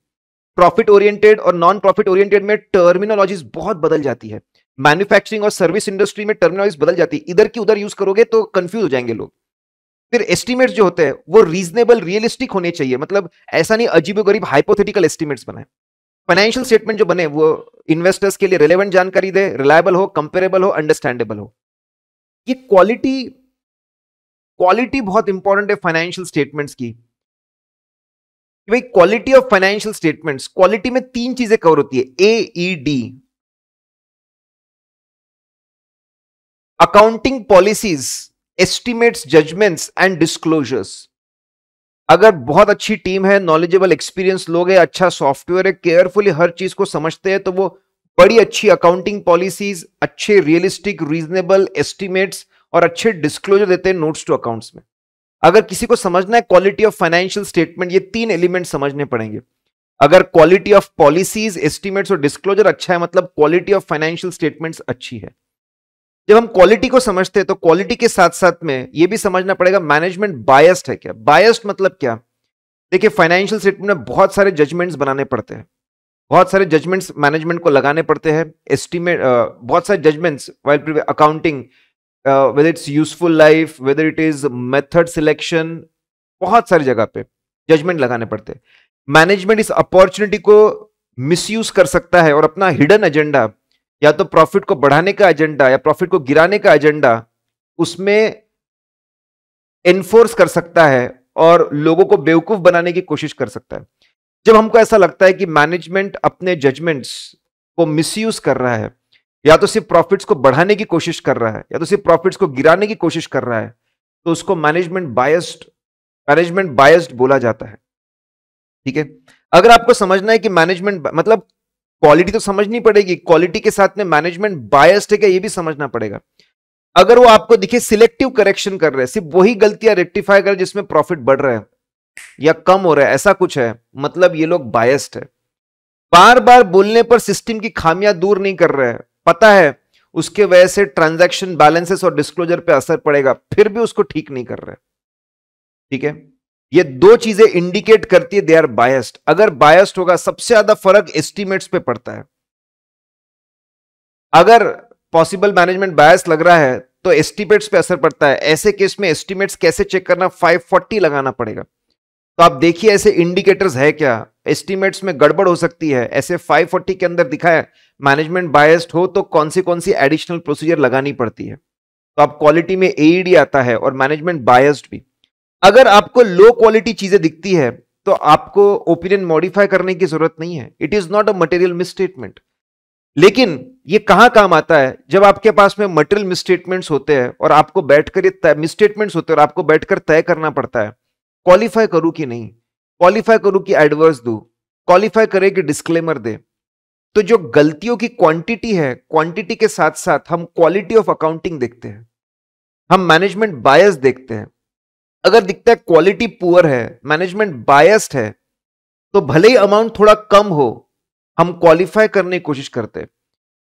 Speaker 1: प्रॉफिट ओरिएंटेड और नॉन प्रॉफिट ओरिएंटेड में टर्मिनोलॉजीज बहुत बदल जाती है। मैन्युफैक्चरिंग और सर्विस इंडस्ट्री में टर्मिनोलॉजीज बदल जाती है, इधर की उधर यूज करोगे तो कंफ्यूज हो जाएंगे लोग। फिर एस्टिमेट्स जो होते हैं वो रीजनेबल, रियलिस्टिक होने चाहिए, मतलब ऐसा नहीं अजीबोगरीब हाइपोथेटिकल एस्टिमेट्स बनाए। फाइनेंशियल स्टेटमेंट जो बने वो इन्वेस्टर्स के लिए रिलेवेंट जानकारी दे, रिलायबल हो, कंपेरेबल हो, अंडरस्टैंडेबल हो। ये क्वालिटी बहुत इंपॉर्टेंट है फाइनेंशियल स्टेटमेंट्स की। भाई quality of financial statements, quality में 3 चीजें कवर होती है, AED, accounting policies, estimates, judgements and disclosures. अगर बहुत अच्छी टीम है, नॉलेजेबल एक्सपीरियंस लोग है, अच्छा सॉफ्टवेयर है, केयरफुली हर चीज को समझते हैं, तो वो बड़ी अच्छी अकाउंटिंग पॉलिसीज, अच्छे रियलिस्टिक रीजनेबल एस्टिमेट्स और अच्छे डिस्क्लोजर देते हैं नोट्स टू अकाउंट्स में। अगर किसी को समझना है क्वालिटी ऑफ फाइनेंशियल स्टेटमेंट, ये 3 एलिमेंट समझने पड़ेंगे। अगर क्वालिटी ऑफ पॉलिसीज, एस्टिमेट्स और डिस्क्लोजर अच्छा है, मतलब क्वालिटी ऑफ फाइनेंशियल स्टेटमेंट्स अच्छी है। जब हम क्वालिटी को समझते हैं तो क्वालिटी के साथ साथ में यह भी समझना पड़ेगा मैनेजमेंट बायस्ड है क्या। बायस्ड मतलब क्या? देखिए फाइनेंशियल स्टेटमेंट में बहुत सारे जजमेंट्स बनाने पड़ते हैं, बहुत सारे जजमेंट्स मैनेजमेंट को लगाने पड़ते हैं, एस्टिमेट, बहुत सारे judgements while accounting, whether it's useful life, whether it is method selection, बहुत सारी जगह पे जजमेंट लगाने पड़ते हैं। मैनेजमेंट इस अपॉर्चुनिटी को मिसयूज कर सकता है और अपना हिडन एजेंडा, या तो प्रॉफिट को बढ़ाने का एजेंडा या प्रॉफिट को गिराने का एजेंडा, उसमें एनफोर्स कर सकता है और लोगों को बेवकूफ बनाने की कोशिश कर सकता है। जब हमको ऐसा लगता है कि मैनेजमेंट अपने जजमेंट्स को मिसयूज कर रहा है या तो सिर्फ प्रॉफिट्स को बढ़ाने की कोशिश कर रहा है या तो सिर्फ प्रॉफिट्स को गिराने की कोशिश कर रहा है, तो उसको मैनेजमेंट बायस्ड बोला जाता है। ठीक है, अगर आपको समझना है कि मैनेजमेंट मतलब क्वालिटी तो समझनी पड़ेगी, क्वालिटी के साथ में मैनेजमेंट बायस्ड है क्या ये भी समझना पड़ेगा। अगर वो आपको दिखे सिलेक्टिव करेक्शन कर रहे हैं, सिर्फ वही गलतियां रेक्टिफाई कर रहे हैं जिसमें प्रॉफिट बढ़ रहा है या कम हो रहा है, ऐसा कुछ है, मतलब ये लोग बायस्ड है। बार बार बोलने पर सिस्टम की खामियां दूर नहीं कर रहे हैं, पता है उसके वजह से ट्रांजैक्शन बैलेंसेस और डिस्क्लोजर पे असर पड़ेगा, फिर भी उसको ठीक नहीं कर रहे। ठीक है, ये दो चीजें इंडिकेट करती है दे आर बायस्ड। अगर बायस्ड होगा, सबसे ज्यादा फर्क एस्टिमेट्स पे पड़ता है। अगर पॉसिबल मैनेजमेंट बायस लग रहा है तो एस्टिमेट्स पे असर पड़ता है। ऐसे केस में एस्टिमेट्स कैसे चेक करना, 540 लगाना पड़ेगा। तो आप देखिए ऐसे इंडिकेटर्स है क्या, एस्टिमेट्स में गड़बड़ हो सकती है, ऐसे 540 के अंदर दिखा है मैनेजमेंट बायस्ड हो तो कौन सी एडिशनल प्रोसीजर लगानी पड़ती है। तो आप क्वालिटी में एईडी आता है और मैनेजमेंट बायस्ड भी। अगर आपको लो क्वालिटी चीजें दिखती है तो आपको ओपिनियन मॉडिफाई करने की जरूरत नहीं है, it is not a material misstatement. लेकिन ये कहां काम आता है, जब आपके पास में मटेरियल मिसस्टेटमेंट्स होते हैं और आपको बैठकर ये मिसस्टेटमेंट्स होते हैं और आपको बैठकर तय करना पड़ता है क्वालिफाई करूं कि नहीं, क्वालिफाई करूं कि एडवर्स दूं, क्वालिफाई करे कि डिस्क्लेमर दे। तो जो गलतियों की क्वांटिटी है, क्वांटिटी के साथ साथ हम क्वालिटी ऑफ अकाउंटिंग देखते हैं, हम मैनेजमेंट बायस देखते हैं। अगर दिखता है क्वालिटी पुअर है, मैनेजमेंट बायस्ड है, तो भले ही अमाउंट थोड़ा कम हो, हम क्वालिफाई करने की कोशिश करते हैं,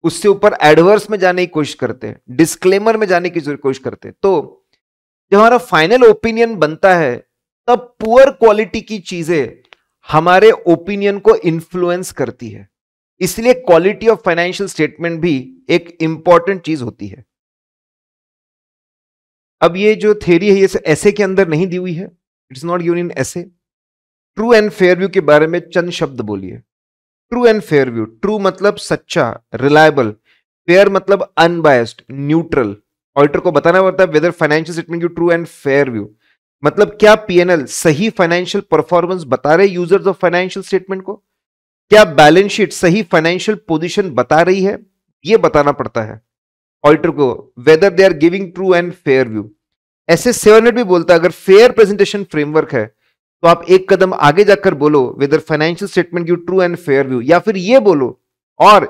Speaker 1: उससे ऊपर एडवर्स में जाने की कोशिश करते हैं, डिस्क्लेमर में जाने की कोशिश करते हैं। तो जब हमारा फाइनल ओपिनियन बनता है तब पुअर क्वालिटी की चीजें हमारे ओपिनियन को इन्फ्लुएंस करती है। इसलिए क्वालिटी ऑफ फाइनेंशियल स्टेटमेंट भी एक इंपॉर्टेंट चीज होती है। अब ये जो थ्योरी है ये ऐसे के अंदर नहीं दी हुई है, इट्स नॉट गिवन इन ऐसे। ट्रू एंड फेयर व्यू के बारे में चंद शब्द बोलिए। True and fair view, true मतलब सच्चा, रिलायबल, फेयर मतलब अनबायस्ड, न्यूट्रल। ऑडिटर को बताना पड़ता है वेदर फाइनेंशियल स्टेटमेंट की ट्रू एंड फेयर व्यू मतलब क्या पीएनएल सही फाइनेंशियल परफॉर्मेंस बता रहे यूजर्स ऑफ फाइनेंशियल स्टेटमेंट को, क्या बैलेंस शीट सही फाइनेंशियल पोजीशन बता रही है, यह बताना पड़ता है ऑडिटर को, whether they are giving true and fair view. ऐसे 700 भी बोलता है अगर फेयर प्रेजेंटेशन फ्रेमवर्क है तो आप एक कदम आगे जाकर बोलो weather financial statement give true and fair view, या फिर ये बोलो और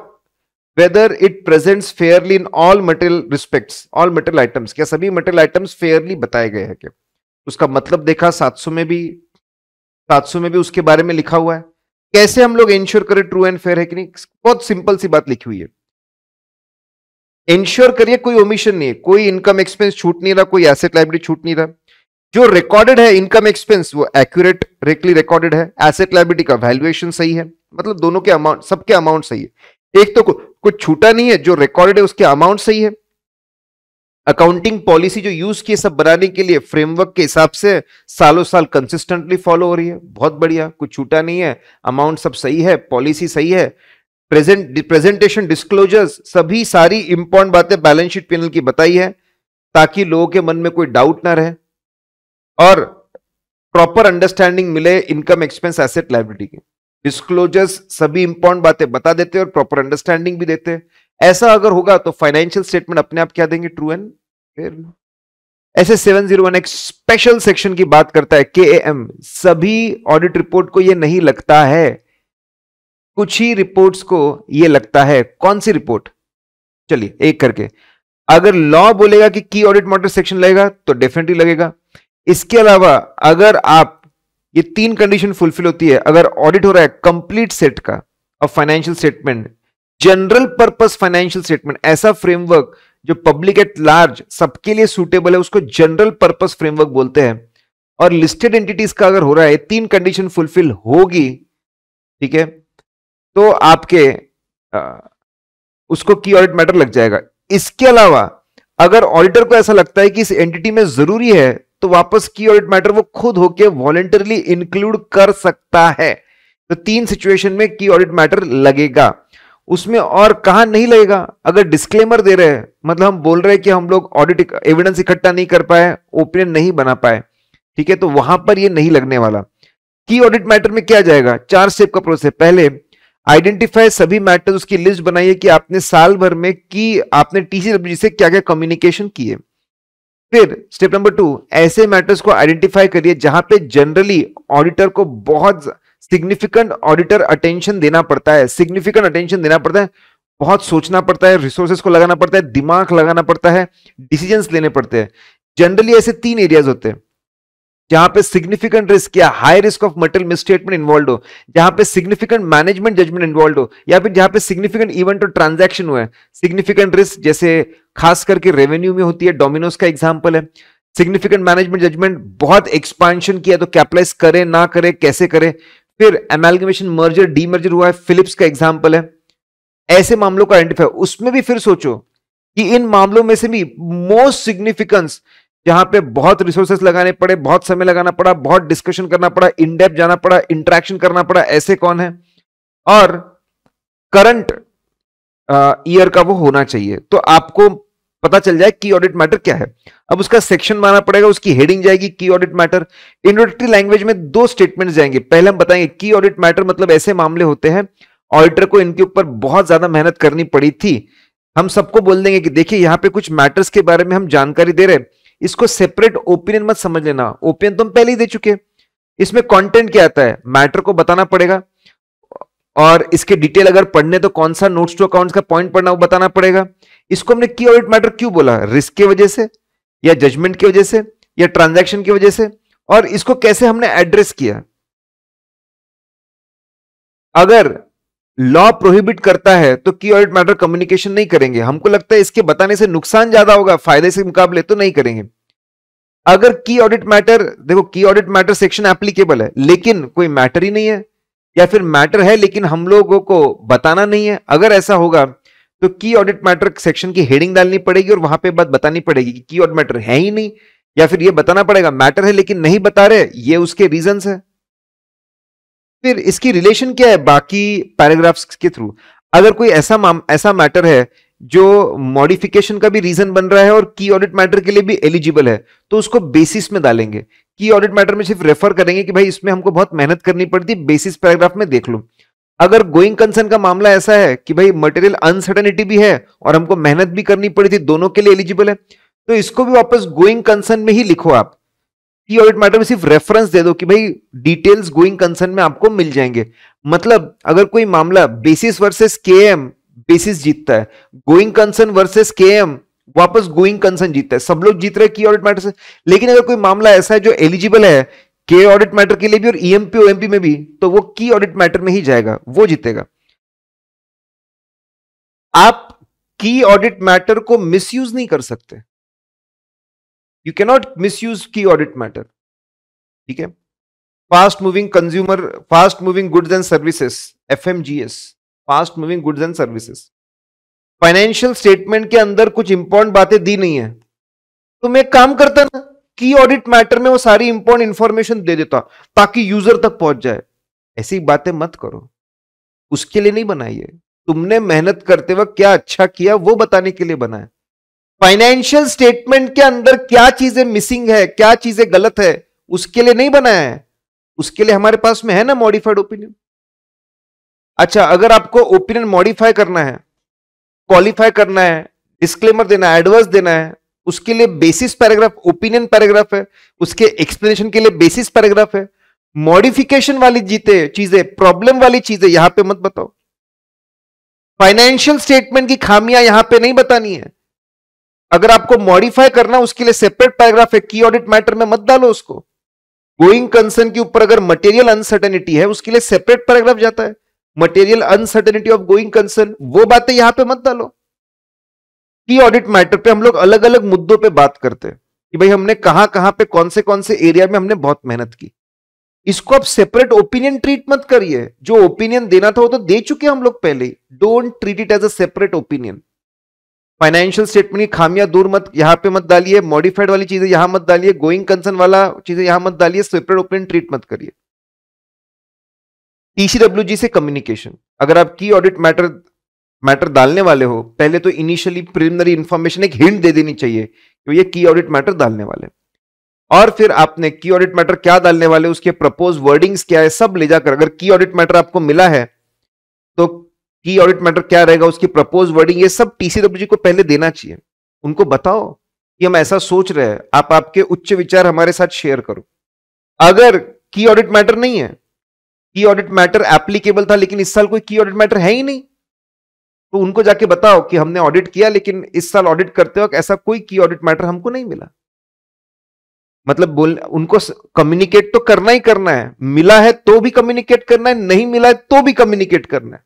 Speaker 1: whether it presents fairly in all material respects, all material items, क्या सभी मटेरियल आइटम्स फेयरली बताए गए हैं क्या। उसका मतलब देखा 700 में भी उसके बारे में लिखा हुआ है। कैसे हम लोग इंश्योर करें ट्रू एंड फेयर है कि नहीं, बहुत सिंपल सी बात लिखी हुई है। इंश्योर करिए कोई ओमिशन नहीं है, कोई इनकम एक्सपेंस छूट नहीं रहा, कोई एसेट लायबिलिटी छूट नहीं रहा, जो रिकॉर्डेड है इनकम एक्सपेंस वो एक्यूरेट रेक्टली रिकॉर्डेड है, एसेट लायबिलिटी का वैल्यूएशन सही है, मतलब दोनों के अमाउंट, सबके अमाउंट सही है। एक तो कुछ छूटा नहीं है, जो रिकॉर्डेड है उसके अमाउंट सही है। अकाउंटिंग पॉलिसी जो यूज की सब बनाने के लिए फ्रेमवर्क के हिसाब से सालों साल कंसिस्टेंटली फॉलो हो रही है, बहुत बढ़िया, कुछ छूटा नहीं है, अमाउंट सब सही है, पॉलिसी सही है, प्रेजेंटेशन डिस्क्लोजर्स सभी सारी इंपॉर्टेंट बातें बैलेंस शीट पैनल की बताई है ताकि लोगों के मन में कोई डाउट ना रहे और प्रॉपर अंडरस्टैंडिंग मिले इनकम एक्सपेंस एसेट लायबिलिटी की। डिस्क्लोजर्स सभी इंपॉर्टेंट बातें बता देते हैं और प्रॉपर अंडरस्टैंडिंग भी देते हैं। ऐसा अगर होगा तो फाइनेंशियल स्टेटमेंट अपने आप क्या देंगे, ट्रू एंड फेयर। ऐसे 701 एक स्पेशल सेक्शन की बात करता है, केएएम, सभी ऑडिट रिपोर्ट को यह नहीं लगता है, कुछ ही रिपोर्ट्स को यह लगता है। कौन सी रिपोर्ट, चलिए एक करके। अगर लॉ बोलेगा कि की ऑडिट मॉनिटर सेक्शन लगेगा तो डेफिनेटली लगेगा। इसके अलावा अगर आप ये 3 कंडीशन फुलफिल होती है, अगर ऑडिट हो रहा है कंप्लीट सेट का of financial statement, general purpose financial statement, ऐसा फ्रेमवर्क जो पब्लिक एट लार्ज सबके लिए सूटेबल है उसको जनरल पर्पस फ्रेमवर्क बोलते हैं। और लिस्टेड एंटिटीज का अगर हो रहा है 3 कंडीशन फुलफिल होगी, ठीक है, तो आपके उसको की ऑडिट मैटर लग जाएगा। इसके अलावा अगर ऑडिटर को ऐसा लगता है कि इस एंटिटी में जरूरी है तो वापस की ऑडिट मैटर वो खुद होके वॉलंटरली इंक्लूड कर सकता है। तो 3 सिचुएशन में की ऑडिट मैटर लगेगा। उसमें और कहां नहीं लगेगा, अगर डिस्क्लेमर दे रहे हैं, मतलब हम बोल रहे हैं कि हम लोग ऑडिट एविडेंस इकट्ठा नहीं कर पाए, ओपिनियन नहीं बना पाए, ठीक है, तो वहां पर ये नहीं लगने वाला। की ऑडिट मैटर में क्या जाएगा, 4 स्टेप का प्रोसेस। पहले आइडेंटिफाई सभी मैटर्स, उसकी लिस्ट बनाइए कि आपने साल भर में की आपने टीसीडब्ल्यूजी से क्या क्या कम्युनिकेशन किए। फिर स्टेप नंबर 2, ऐसे मैटर्स को आइडेंटिफाई करिए जहां पे जनरली ऑडिटर को बहुत सिग्निफिकेंट ऑडिटर अटेंशन देना पड़ता है, सिग्निफिकेंट अटेंशन देना पड़ता है, बहुत सोचना पड़ता है, रिसोर्सेस को लगाना पड़ता है, दिमाग लगाना पड़ता है, डिसीजंस लेने पड़ते हैं। जनरली ऐसे 3 एरियाज होते हैं जहां पे सिग्निफिकेंट रिस्क या high risk of material misstatement involve हो, जहां पे सिग्निफिकेंट मैनेजमेंट जजमेंट इन्वॉल्व हो, या फिर जहां पे सिग्निफिकेंट इवेंट और ट्रांजैक्शन हुआ है। सिग्निफिकेंट रिस्क जैसे खास करके रेवेन्यू में होती है, डोमिनोज का एग्जांपल है। सिग्निफिकेंट मैनेजमेंट जजमेंट, बहुत एक्सपांशन किया तो कैपिटलाइज करे ना करे, कैसे करे। फिर एमैल्गमेशन, मर्जर डीमर्जर हुआ है, फिलिप्स का एग्जांपल है। ऐसे मामलों को आइडेंटिफाई, उसमें भी फिर सोचो कि इन मामलों में से भी मोस्ट सिग्निफिकेंस जहां पे बहुत रिसोर्सेस लगाने पड़े, बहुत समय लगाना पड़ा, बहुत डिस्कशन करना पड़ा, इन डेप्थ जाना पड़ा, इंटरेक्शन करना पड़ा, ऐसे कौन है, और करंट ईयर का वो होना चाहिए, तो आपको पता चल जाए की ऑडिट मैटर क्या है। अब उसका सेक्शन बनाना पड़ेगा, उसकी हेडिंग जाएगी की ऑडिट मैटर। इंट्रोडक्टरी लैंग्वेज में 2 स्टेटमेंट्स जाएंगे। पहले हम बताएंगे की ऑडिट मैटर मतलब ऐसे मामले होते हैं ऑडिटर को इनके ऊपर बहुत ज्यादा मेहनत करनी पड़ी थी। हम सबको बोल देंगे कि देखिए यहां पे कुछ मैटर्स के बारे में हम जानकारी दे रहे हैं, इसको सेपरेट ओपिनियन मत समझ लेना, ओपिनियन तो हम पहले ही दे चुके हैं। इसमें कंटेंट क्या आता है, मैटर को बताना पड़ेगा, और इसके डिटेल अगर पढ़ने तो कौन सा नोट्स टू अकाउंट्स का पॉइंट पढ़ना वो बताना पड़ेगा। इसको हमने की ऑडिट मैटर क्यों बोला, रिस्क की वजह से या जजमेंट की वजह से या ट्रांजैक्शन की वजह से, और इसको कैसे हमने एड्रेस किया। अगर लॉ प्रोहिबिट करता है तो की ऑडिट मैटर कम्युनिकेशन नहीं करेंगे, हमको लगता है इसके बताने से नुकसान ज्यादा होगा फायदे से मुकाबले, तो नहीं करेंगे। अगर की ऑडिट मैटर, देखो की ऑडिट मैटर सेक्शन एप्लीकेबल है लेकिन कोई मैटर ही नहीं है, या फिर मैटर है लेकिन हम लोगों को बताना नहीं है, अगर ऐसा होगा तो की ऑडिट मैटर सेक्शन की हेडिंग डालनी पड़ेगी और वहां पे बात बतानी पड़ेगी कि की ऑडिट मैटर है ही नहीं, या फिर ये बताना पड़ेगा मैटर है लेकिन नहीं बता रहे, ये उसके रीजंस है। फिर इसकी रिलेशन क्या है बाकी पैराग्राफ्स के थ्रू। अगर कोई ऐसा मैटर है जो मॉडिफिकेशन का भी रीजन बन रहा है और की ऑडिट मैटर के लिए भी एलिजिबल है, तो उसको बेसिस में डालेंगे। की ऑडिट मैटर में सिर्फ रेफर करेंगे कि भाई इसमें हमको बहुत मेहनत करनी पड़ती है, बेसिस पैराग्राफ में देख लो। अगर गोइंग कंसर्न का मामला ऐसा है कि भाई मटेरियल अनसर्टेनिटी भी है और हमको मेहनत भी करनी पड़ी थी, दोनों के लिए एलिजिबल है, तो इसको भी वापस गोइंग कंसर्न में ही लिखो। आप की ऑडिट मैटर में सिर्फ रेफरेंस दे दो कि भाई डिटेल्स गोइंग कंसर्न में आपको मिल जाएंगे। मतलब अगर कोई मामला बेसिस वर्सेस केएम, बेसिस जीतता है, गोइंग कंसर्न वर्सेस केएम, वापस गोइंग कंसर्न जीतता है, सब लोग जीत रहे की ऑडिट मैटर से। लेकिन अगर कोई मामला ऐसा है जो एलिजिबल है के ऑडिट मैटर के लिए भी और ईएमपी ओएमपी में भी, तो वो की ऑडिट मैटर में ही जाएगा, वो जीतेगा। आप की ऑडिट मैटर को मिसयूज नहीं कर सकते, यू कैनॉट मिसयूज की ऑडिट मैटर, ठीक है। Fast moving consumer, fast moving goods and services, FMGS, fast moving goods and services. Financial statement के अंदर कुछ इंपॉर्टेंट बातें दी नहीं है, तो मैं काम करता ना की ऑडिट मैटर में वो सारी इंपॉर्टेंट इंफॉर्मेशन दे देता ताकि यूजर तक पहुंच जाए। ऐसी बातें मत करो, उसके लिए नहीं बनाई है, तुमने मेहनत करते वक्त क्या अच्छा किया वो बताने के लिए बना है। फाइनेंशियल स्टेटमेंट के अंदर क्या चीजें मिसिंग है, क्या चीजें गलत है, उसके लिए नहीं बनाया है, उसके लिए हमारे पास में है ना मॉडिफाइड ओपिनियन। अच्छा, अगर आपको ओपिनियन मॉडिफाई करना है, क्वालिफाई करना है, डिस्क्लेमर देना है, एडवर्स देना है, उसके लिए बेसिस पैराग्राफ ओपिनियन पैराग्राफ है, उसके एक्सप्लेनेशन के लिए बेसिस पैराग्राफ है। मॉडिफिकेशन वाली चीजें, प्रॉब्लम वाली चीजें यहां पे मत बताओ। फाइनेंशियल स्टेटमेंट की खामियां यहां पे नहीं बतानी है। अगर आपको मॉडिफाई करना उसके लिए सेपरेट पैराग्राफ है, की ऑडिट मैटर में मत डालो उसको। गोइंग कंसर्न के ऊपर अगर मटेरियल अनसर्टेनिटी है उसके लिए सेपरेट पैराग्राफ जाता है, material uncertainty of going concern, वो बातें यहां पे मत डालो। की ऑडिट मैटर पे हम लोग अलग अलग मुद्दों पे बात करते हैं कि भाई हमने कहां कहां पे कौन से एरिया में हमने बहुत मेहनत की। इसको आप सेपरेट ओपिनियन ट्रीट मत करिए, जो ओपिनियन देना था वो तो दे चुके हम लोग पहले ही। Don't treat it as a separate opinion. Financial statement की खामियां दूर मत यहां पे मत डालिए, मॉडिफाइड वाली चीजें यहां मत डालिए, गोइंग कंसर्न वाला चीजें यहां मत डालिए, सेपरेट ओपिनियन ट्रीट मत करिए। टीसीडब्ल्यूजी से कम्युनिकेशन, अगर आप की ऑडिट मैटर डालने वाले हो, पहले तो इनिशियली प्रिलिमिनरी इंफॉर्मेशन एक हिंट दे देनी चाहिए कि ये की ऑडिट मैटर डालने वाले, और फिर आपने की ऑडिट मैटर क्या डालने वाले, उसके प्रपोज वर्डिंग्स क्या है, सब ले जाकर, अगर की ऑडिट मैटर आपको मिला है तो की ऑडिट मैटर क्या रहेगा, उसकी प्रपोज वर्डिंग, ये सब टीसीडब्ल्यूजी को पहले देना चाहिए। उनको बताओ कि हम ऐसा सोच रहे हैं, आप आपके उच्च विचार हमारे साथ शेयर करो। अगर की ऑडिट मैटर नहीं है, की ऑडिट मैटर एप्लीकेबल था लेकिन इस साल कोई की ऑडिट मैटर है ही नहीं, तो उनको जाके बताओ कि हमने ऑडिट किया लेकिन इस साल ऑडिट करते वक्त ऐसा कोई की ऑडिट मैटर हमको नहीं मिला। मतलब बोल, उनको कम्युनिकेट तो करना ही करना है, मिला है तो भी कम्युनिकेट करना है, नहीं मिला है तो भी कम्युनिकेट करना है।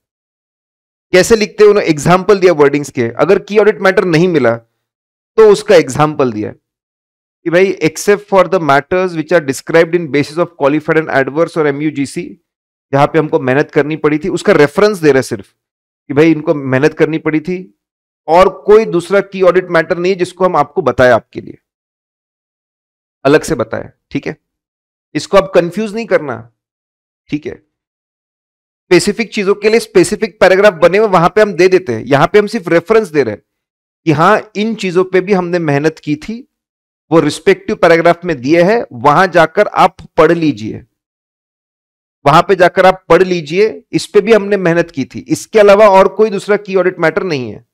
Speaker 1: कैसे लिखते हैं, उन्होंने एग्जाम्पल दिया वर्डिंग्स के, अगर की ऑडिट मैटर नहीं मिला तो उसका एग्जाम्पल दिया कि भाई except for the matters which are described in basis of qualified and adverse और एमयूजीसी, जहां पे हमको मेहनत करनी पड़ी थी, उसका रेफरेंस दे रहे सिर्फ कि भाई इनको मेहनत करनी पड़ी थी, और कोई दूसरा की ऑडिट मैटर नहीं है जिसको हम आपको बताए, आपके लिए अलग से बताए। ठीक है, इसको आप कंफ्यूज नहीं करना। ठीक है, स्पेसिफिक चीजों के लिए स्पेसिफिक पैराग्राफ बने हुए वहां पे हम दे देते हैं, यहां पे हम सिर्फ रेफरेंस दे रहे हैं कि हां इन चीजों पे भी हमने मेहनत की थी, वो रिस्पेक्टिव पैराग्राफ में दिए हैं, वहां जाकर आप पढ़ लीजिए, वहां पे जाकर आप पढ़ लीजिए, इस पे भी हमने मेहनत की थी, इसके अलावा और कोई दूसरा की ऑडिट मैटर नहीं है।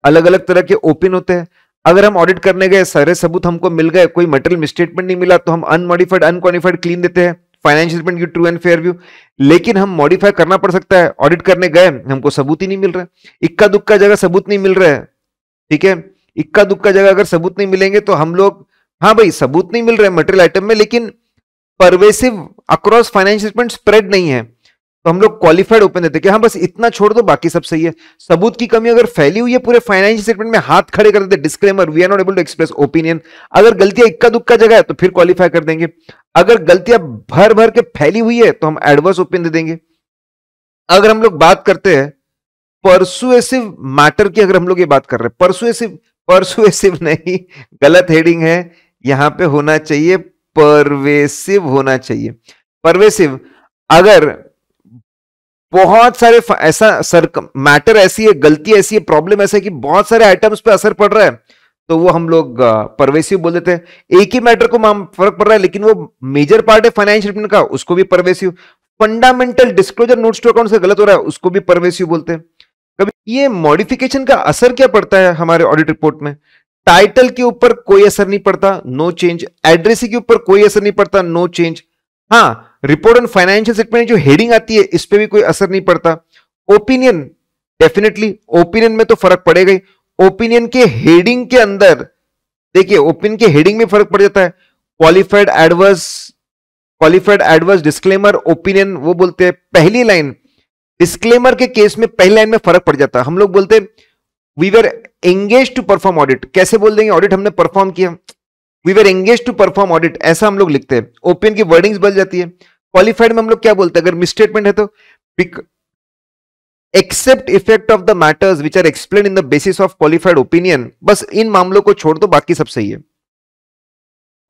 Speaker 1: अलग अलग तरह के ओपिन होते हैं। अगर हम ऑडिट करने गए, सारे सबूत हमको मिल गए, कोई मटेरियल मिसस्टेटमेंट नहीं मिला, तो हम अनमॉडिफाइड अनक्वालिफाइड क्लीन देते हैं, फाइनेंशियल स्टेटमेंट की ट्रू एंड फेयर व्यू। लेकिन हम मॉडिफाई करना पड़ सकता है, ऑडिट करने गए हमको सबूत ही नहीं मिल रहा है, इक्का दुक्का जगह सबूत नहीं मिल रहा है। ठीक है, इक्का दुक्का जगह अगर सबूत नहीं मिलेंगे तो हम लोग, हाँ भाई सबूत नहीं मिल रहा है मटेरियल आइटम में, लेकिन pervasive across financial statement spread नहीं है, तो हम लोग क्वालिफाइड ओपन देते कि हाँ बस इतना छोड़ दो, बाकी सब सही है। सबूत की कमी अगर फैली हुई है पूरे फाइनेंशियल स्टेटमेंट में, हाथ खड़े कर देते, disclaimer we are not able to express opinion. अगर गलतियां इक्का दुक्का जगह है तो फिर क्वालिफाई कर देंगे, अगर गलतियां भर भर के फैली हुई है तो हम एडवर्स ओपिनियन दे देंगे। अगर हम लोग बात करते हैं परसुएसिव मैटर की, अगर हम लोग ये बात कर रहे हैं परसुएसिव, परसुएसिव नहीं, गलत हेडिंग है, यहां पे होना चाहिए परवेसिव होना चाहिए। परवेसिव, अगर बहुत सारे ऐसा सर मैटर ऐसी है, गलती ऐसी है, प्रॉब्लम ऐसा है कि बहुत सारे आइटम्स पे असर पड़ रहा है, तो वो हम लोग परवेसिव बोल देते हैं। एक ही मैटर को फर्क पड़ रहा है लेकिन वो मेजर पार्ट है फाइनेंशियल स्टेटमेंट का, उसको भी pervasive. Fundamental disclosure notes to account से गलत हो रहा है, उसको भी परवेसिव बोलते हैं। कभी ये मॉडिफिकेशन का असर क्या पड़ता है हमारे ऑडिट रिपोर्ट में? टाइटल के ऊपर कोई असर नहीं पड़ता, नो चेंज। एड्रेसी के ऊपर कोई असर नहीं पड़ता, नो चेंज। हाँ, रिपोर्ट ऑन फाइनेंशियल स्टेटमेंट जो हेडिंग आती है इस पे भी कोई असर नहीं पड़ता। ओपिनियन, डेफिनेटली ओपिनियन में तो फर्क पड़ेगा ही। ओपिनियन के हेडिंग के अंदर देखिए, ओपिनियन के हेडिंग में फर्क पड़ जाता है। क्वालिफाइड एडवर्स डिस्क्लेमर ओपिनियन वो बोलते हैं पहली लाइन। डिस्क्लेमर के केस में पहली लाइन में फर्क पड़ जाता है। हम लोग बोलते हैं we were engage to perform audit, कैसे बोल देंगे ऑडिट हमने परफॉर्म किया, we were engage to perform audit, ऐसा हम लोग लिखते हैं। ओपिनियन की वर्डिंग्स बदल जाती है। क्वालिफाइड में हम लोग क्या बोलते हैं, अगर मिसस्टेटमेंट है तो except effect of the matters which are explain in the basis of qualified opinion, बस इन मामलों को छोड़ दो, बाकी सब सही है।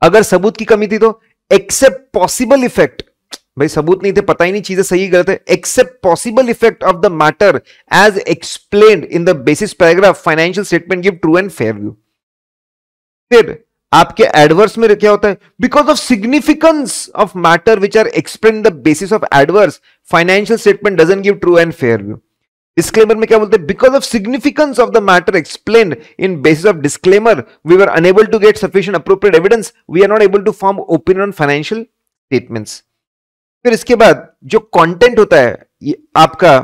Speaker 1: अगर सबूत की कमी थी तो एक्सेप्ट पॉसिबल इफेक्ट, भाई सबूत नहीं थे, पता ही नहीं चीजें सही गलत है, except possible effect of the matter as explained in the basis paragraph financial statement give true and fair view. फिर आपके एडवर्स में क्या होता है, because of significance of matter which are explain in the basis of adverse financial statement doesn't give true and fair view. Disclaimer में क्या बोलते हैं, because of significance of the matter explained in basis of disclaimer we were unable to get sufficient appropriate evidence, we are not able to form opinion on financial statements. फिर इसके बाद जो content होता है, ये आपका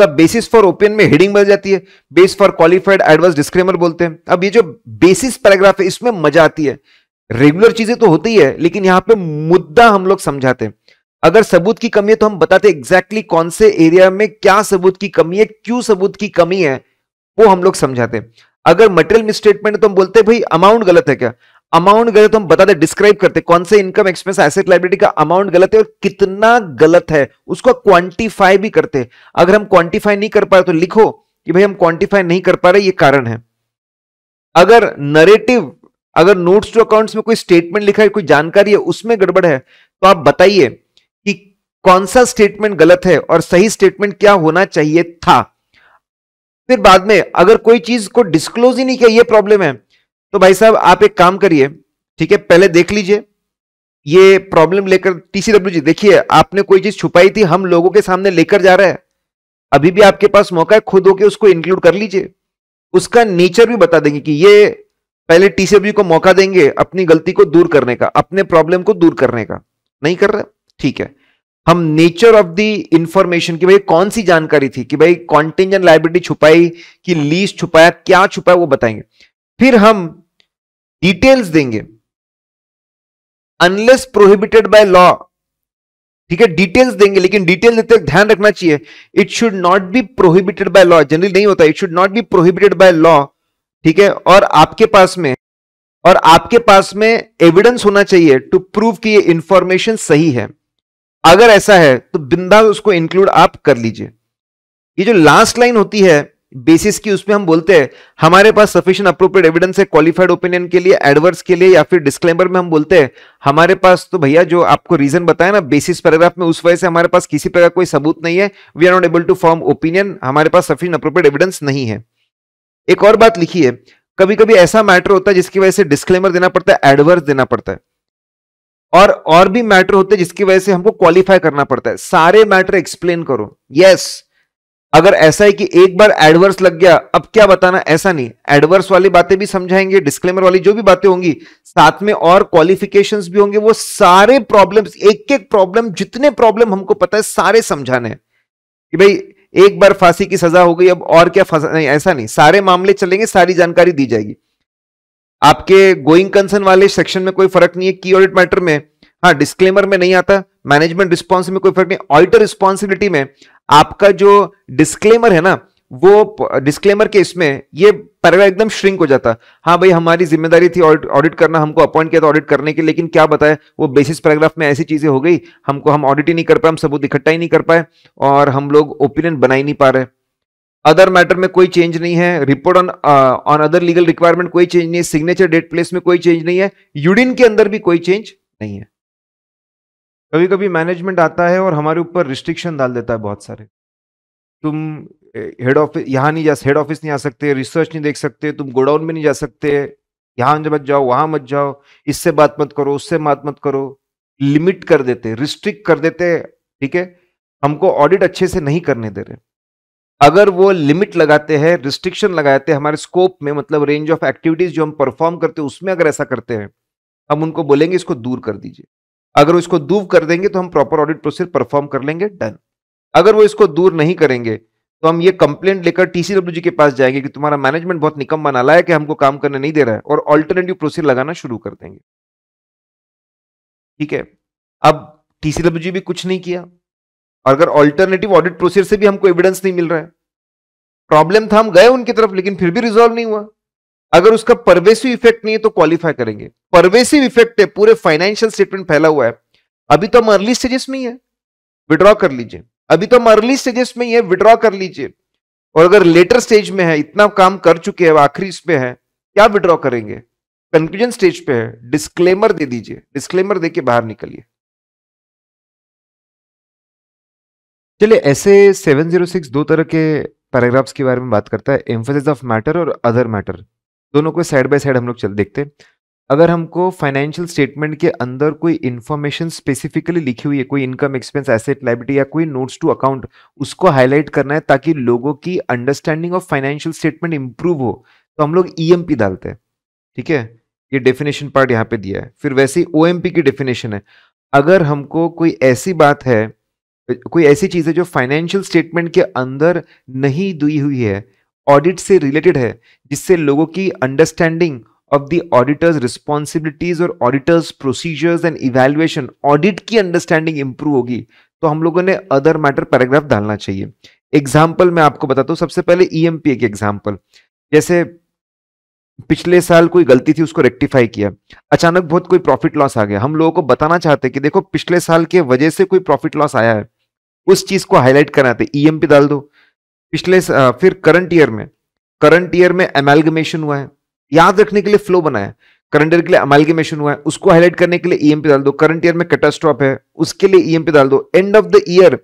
Speaker 1: बेसिस फॉर ओपिनियन में heading बदल जाती है, base for qualified adverse disclaimer बोलते हैं। अब ये जो बेसिस पैराग्राफ है इसमें मजा आती है, रेगुलर चीजें तो होती है लेकिन यहां पे मुद्दा हम लोग समझाते हैं। अगर सबूत की कमी है तो हम बताते एग्जैक्टली कौन से एरिया में क्या सबूत की कमी है, क्यों सबूत की कमी है, वो हम लोग समझाते हैं। अगर मटेरियल मिसस्टेटमेंट है तो हम बोलते हैं भाई अमाउंट गलत है क्या, अमाउंट गलत तो हम बताते डिस्क्राइब करते कौन से इनकम एक्सपेंस एसेट लायबिलिटी का अमाउंट गलत है और कितना गलत है, उसको क्वांटिफाई भी करते। अगर हम क्वांटिफाई नहीं कर पा रहे तो लिखो कि भाई हम क्वांटिफाई नहीं कर पा रहे, ये कारण है। अगर नरेटिव, अगर नोट्स टू अकाउंट्स में कोई स्टेटमेंट लिखा है, कोई जानकारी है उसमें गड़बड़ है, तो आप बताइए कि कौन सा स्टेटमेंट गलत है और सही स्टेटमेंट क्या होना चाहिए था। फिर बाद में अगर कोई चीज को डिस्क्लोज ही नहीं किया, ये प्रॉब्लम है, तो भाई साहब आप एक काम करिए, ठीक है, पहले देख लीजिए ये प्रॉब्लम लेकर टीसीडब्ल्यू जी, देखिए आपने कोई चीज छुपाई थी, हम लोगों के सामने लेकर जा रहे हैं, अभी भी आपके पास मौका है, खुद होके उसको इंक्लूड कर लीजिए, उसका नेचर भी बता देंगे कि ये पहले टीसीडब्ल्यू को मौका देंगे अपनी गलती को दूर करने का, अपने प्रॉब्लम को दूर करने का, नहीं कर रहे, ठीक है। हम नेचर ऑफ द इंफॉर्मेशन की भाई कौन सी जानकारी थी, कि भाई कॉन्टिंजेंट लायबिलिटी छुपाई कि लीज छुपाया, क्या छुपाया वो बताएंगे। फिर हम डिटेल्स देंगे, अनलेस प्रोहिबिटेड बाय लॉ, ठीक है, डिटेल्स देंगे, लेकिन डिटेल देते वक्त ध्यान रखना चाहिए it should not be prohibited by law, generally नहीं होता, it should not be prohibited by law, ठीक है। और आपके पास में एविडेंस होना चाहिए टू प्रूव कि ये इंफॉर्मेशन सही है। अगर ऐसा है तो बिंदास उसको इंक्लूड आप कर लीजिए। ये जो लास्ट लाइन होती है बेसिस की, उसमें हम बोलते हैं हमारे पास सफिशिएंट अप्रोप्रिएट एविडेंस है क्वालिफाइड ओपिनियन के लिए, एडवर्स के लिए, या फिर डिस्क्लेमर में हम बोलते हैं हमारे पास तो भैया जो आपको रीजन बताया ना बेसिस पैराग्राफ में, उस वजह से हमारे पास किसी प्रकार कोई सबूत नहीं है, we are not able to form opinion, हमारे पास सफिशिएंट अप्रोप्रिएट एविडेंस नहीं है। एक और बात लिखी है, कभी कभी ऐसा मैटर होता है जिसकी वजह से डिस्क्लेमर देना पड़ता है, एडवर्स देना पड़ता है, और भी मैटर होते हैं जिसकी वजह से हमको क्वालिफाई करना पड़ता है। सारे मैटर एक्सप्लेन करो, यस। अगर ऐसा है कि एक बार एडवर्स लग गया अब क्या बताना, ऐसा नहीं, एडवर्स वाली बातें भी समझाएंगे, डिस्क्लेमर वाली जो भी बातें होंगी, साथ में और क्वालिफिकेशंस भी होंगे, वो सारे प्रॉब्लम्स, एक एक प्रॉब्लम, जितने प्रॉब्लम हमको पता है सारे समझाने हैं कि भाई एक बार फांसी की सजा हो गई अब और क्या फंसा, नहीं ऐसा नहीं, सारे मामले चलेंगे, सारी जानकारी दी जाएगी। आपके गोइंग कंसर्न वाले सेक्शन में कोई फर्क नहीं है, की ऑडिट मैटर में, हाँ डिस्क्लेमर में नहीं आता, मैनेजमेंट रिस्पॉन्स में कोई फर्क नहीं, ऑडिटर रिस्पॉन्सिबिलिटी में आपका जो डिस्क्लेमर है ना, वो डिस्क्लेमर के इसमें ये पैराग्राफ एकदम श्रिंक हो जाता। हाँ भाई हमारी जिम्मेदारी थी ऑडिट करना, हमको अपॉइंट किया था ऑडिट करने के, लेकिन क्या बताए वो बेसिस पैराग्राफ में ऐसी चीजें हो गई, हम ऑडिट ही नहीं कर पाए, हम सबूत इकट्ठा ही नहीं कर पाए, और हम लोग ओपिनियन बना ही नहीं पा रहे। अदर मैटर में कोई चेंज नहीं है, report on other legal requirement कोई चेंज नहीं है, सिग्नेचर डेट प्लेस में कोई चेंज नहीं है, यूडिन के अंदर भी कोई चेंज नहीं है। कभी कभी मैनेजमेंट आता है और हमारे ऊपर रिस्ट्रिक्शन डाल देता है बहुत सारे, तुम हेड ऑफिस यहाँ नहीं हेड ऑफिस नहीं आ सकते, रिसर्च नहीं देख सकते, तुम गोडाउन में नहीं जा सकते, यहाँ मत जाओ वहां मत जाओ, इससे बात मत करो उससे बात मत करो, लिमिट कर देते, रिस्ट्रिक्ट कर देते, ठीक है, हमको ऑडिट अच्छे से नहीं करने दे रहे। अगर वो लिमिट लगाते हैं, रिस्ट्रिक्शन लगाते हैं हमारे स्कोप में, मतलब रेंज ऑफ एक्टिविटीज जो हम परफॉर्म करते हैं उसमें अगर ऐसा करते हैं, हम उनको बोलेंगे इसको दूर कर दीजिए। अगर वो इसको दूर कर देंगे तो हम प्रॉपर ऑडिट प्रोसीजर परफॉर्म कर लेंगे, डन। अगर वो इसको दूर नहीं करेंगे तो हम ये कंप्लेंट लेकर टीसीडब्ल्यू जी के पास जाएंगे कि तुम्हारा मैनेजमेंट बहुत निकम्मा नालायक है, हमको काम करने नहीं दे रहा है, और ऑल्टरनेटिव प्रोसीजर लगाना शुरू कर देंगे। ठीक है, अब टीसीडब्ल्यू जी भी कुछ नहीं किया, अगर ऑल्टरनेटिव ऑडिट प्रोसीजर से भी हमको एविडेंस नहीं मिल रहा है, प्रॉब्लम था हम गए उनकी तरफ लेकिन फिर भी रिजॉल्व नहीं हुआ, अगर उसका परवेसिव इफेक्ट नहीं है तो क्वालिफाई करेंगे। परवेसिव इफेक्ट है, पूरे फाइनेंशियल स्टेटमेंट फैला हुआ है, अभी तो हम अर्ली स्टेजेस में ही है, विड्रॉ कर लीजिए, अभी तो हम अर्ली स्टेजेस में ही है, विड्रॉ कर लीजिए। और अगर लेटर स्टेज में है, इतना काम कर चुके हैं, आखिरी इसमें है, क्या विड्रॉ करेंगे, कंक्लूजन स्टेज पे है, डिस्क्लेमर दे दीजिए, डिस्क्लेमर देके बाहर निकलिए। चलिए, ऐसे 706 दो तरह के पैराग्राफ्स के बारे में बात करता है, एम्फेसिस ऑफ मैटर और अदर मैटर, दोनों को साइड बाय साइड हम लोग चल देखते हैं। अगर हमको फाइनेंशियल स्टेटमेंट के अंदर कोई इंफॉर्मेशन स्पेसिफिकली लिखी हुई है, कोई इनकम एक्सपेंस एसेट लायबिलिटी या कोई नोट्स टू अकाउंट, उसको हाईलाइट करना है ताकि लोगों की understanding of financial statement improve हो, तो हम लोग ईएमपी डालते हैं। ठीक है, ये डेफिनेशन पार्ट यहाँ पे दिया है। फिर वैसे ही ओएमपी की डेफिनेशन है, अगर हमको कोई ऐसी बात है, कोई ऐसी चीज है जो फाइनेंशियल स्टेटमेंट के अंदर नहीं दी हुई है, ऑडिट से रिलेटेड है, जिससे लोगों की understanding of the auditors responsibilities और auditors procedures and evaluation, audit की अंडरस्टैंडिंग इंप्रूव होगी, तो हम लोगों ने अदर मैटर पैराग्राफ डालना चाहिए। एग्जाम्पल मैं आपको बताता हूं, सबसे पहले ईएमपी के एग्जाम्पल, जैसे पिछले साल कोई गलती थी उसको रेक्टिफाई किया, अचानक बहुत कोई प्रॉफिट लॉस आ गया, हम लोगों को बताना चाहते हैं कि देखो पिछले साल के वजह से कोई प्रॉफिट लॉस आया है, उस चीज को हाईलाइट कराते ईएमपी डाल दो। फिर करंट ईयर में एमैल्गमेशन हुआ है, याद रखने के लिए फ्लो बनाया, करंट ईयर के लिए एमैल्गमेशन हुआ है, उसको हाईलाइट करने के लिए ईएमपी डाल दो। करंट ईयर में कैटास्ट्रॉफ है, उसके लिए ईएमपी डाल दो। एंड ऑफ द ईयर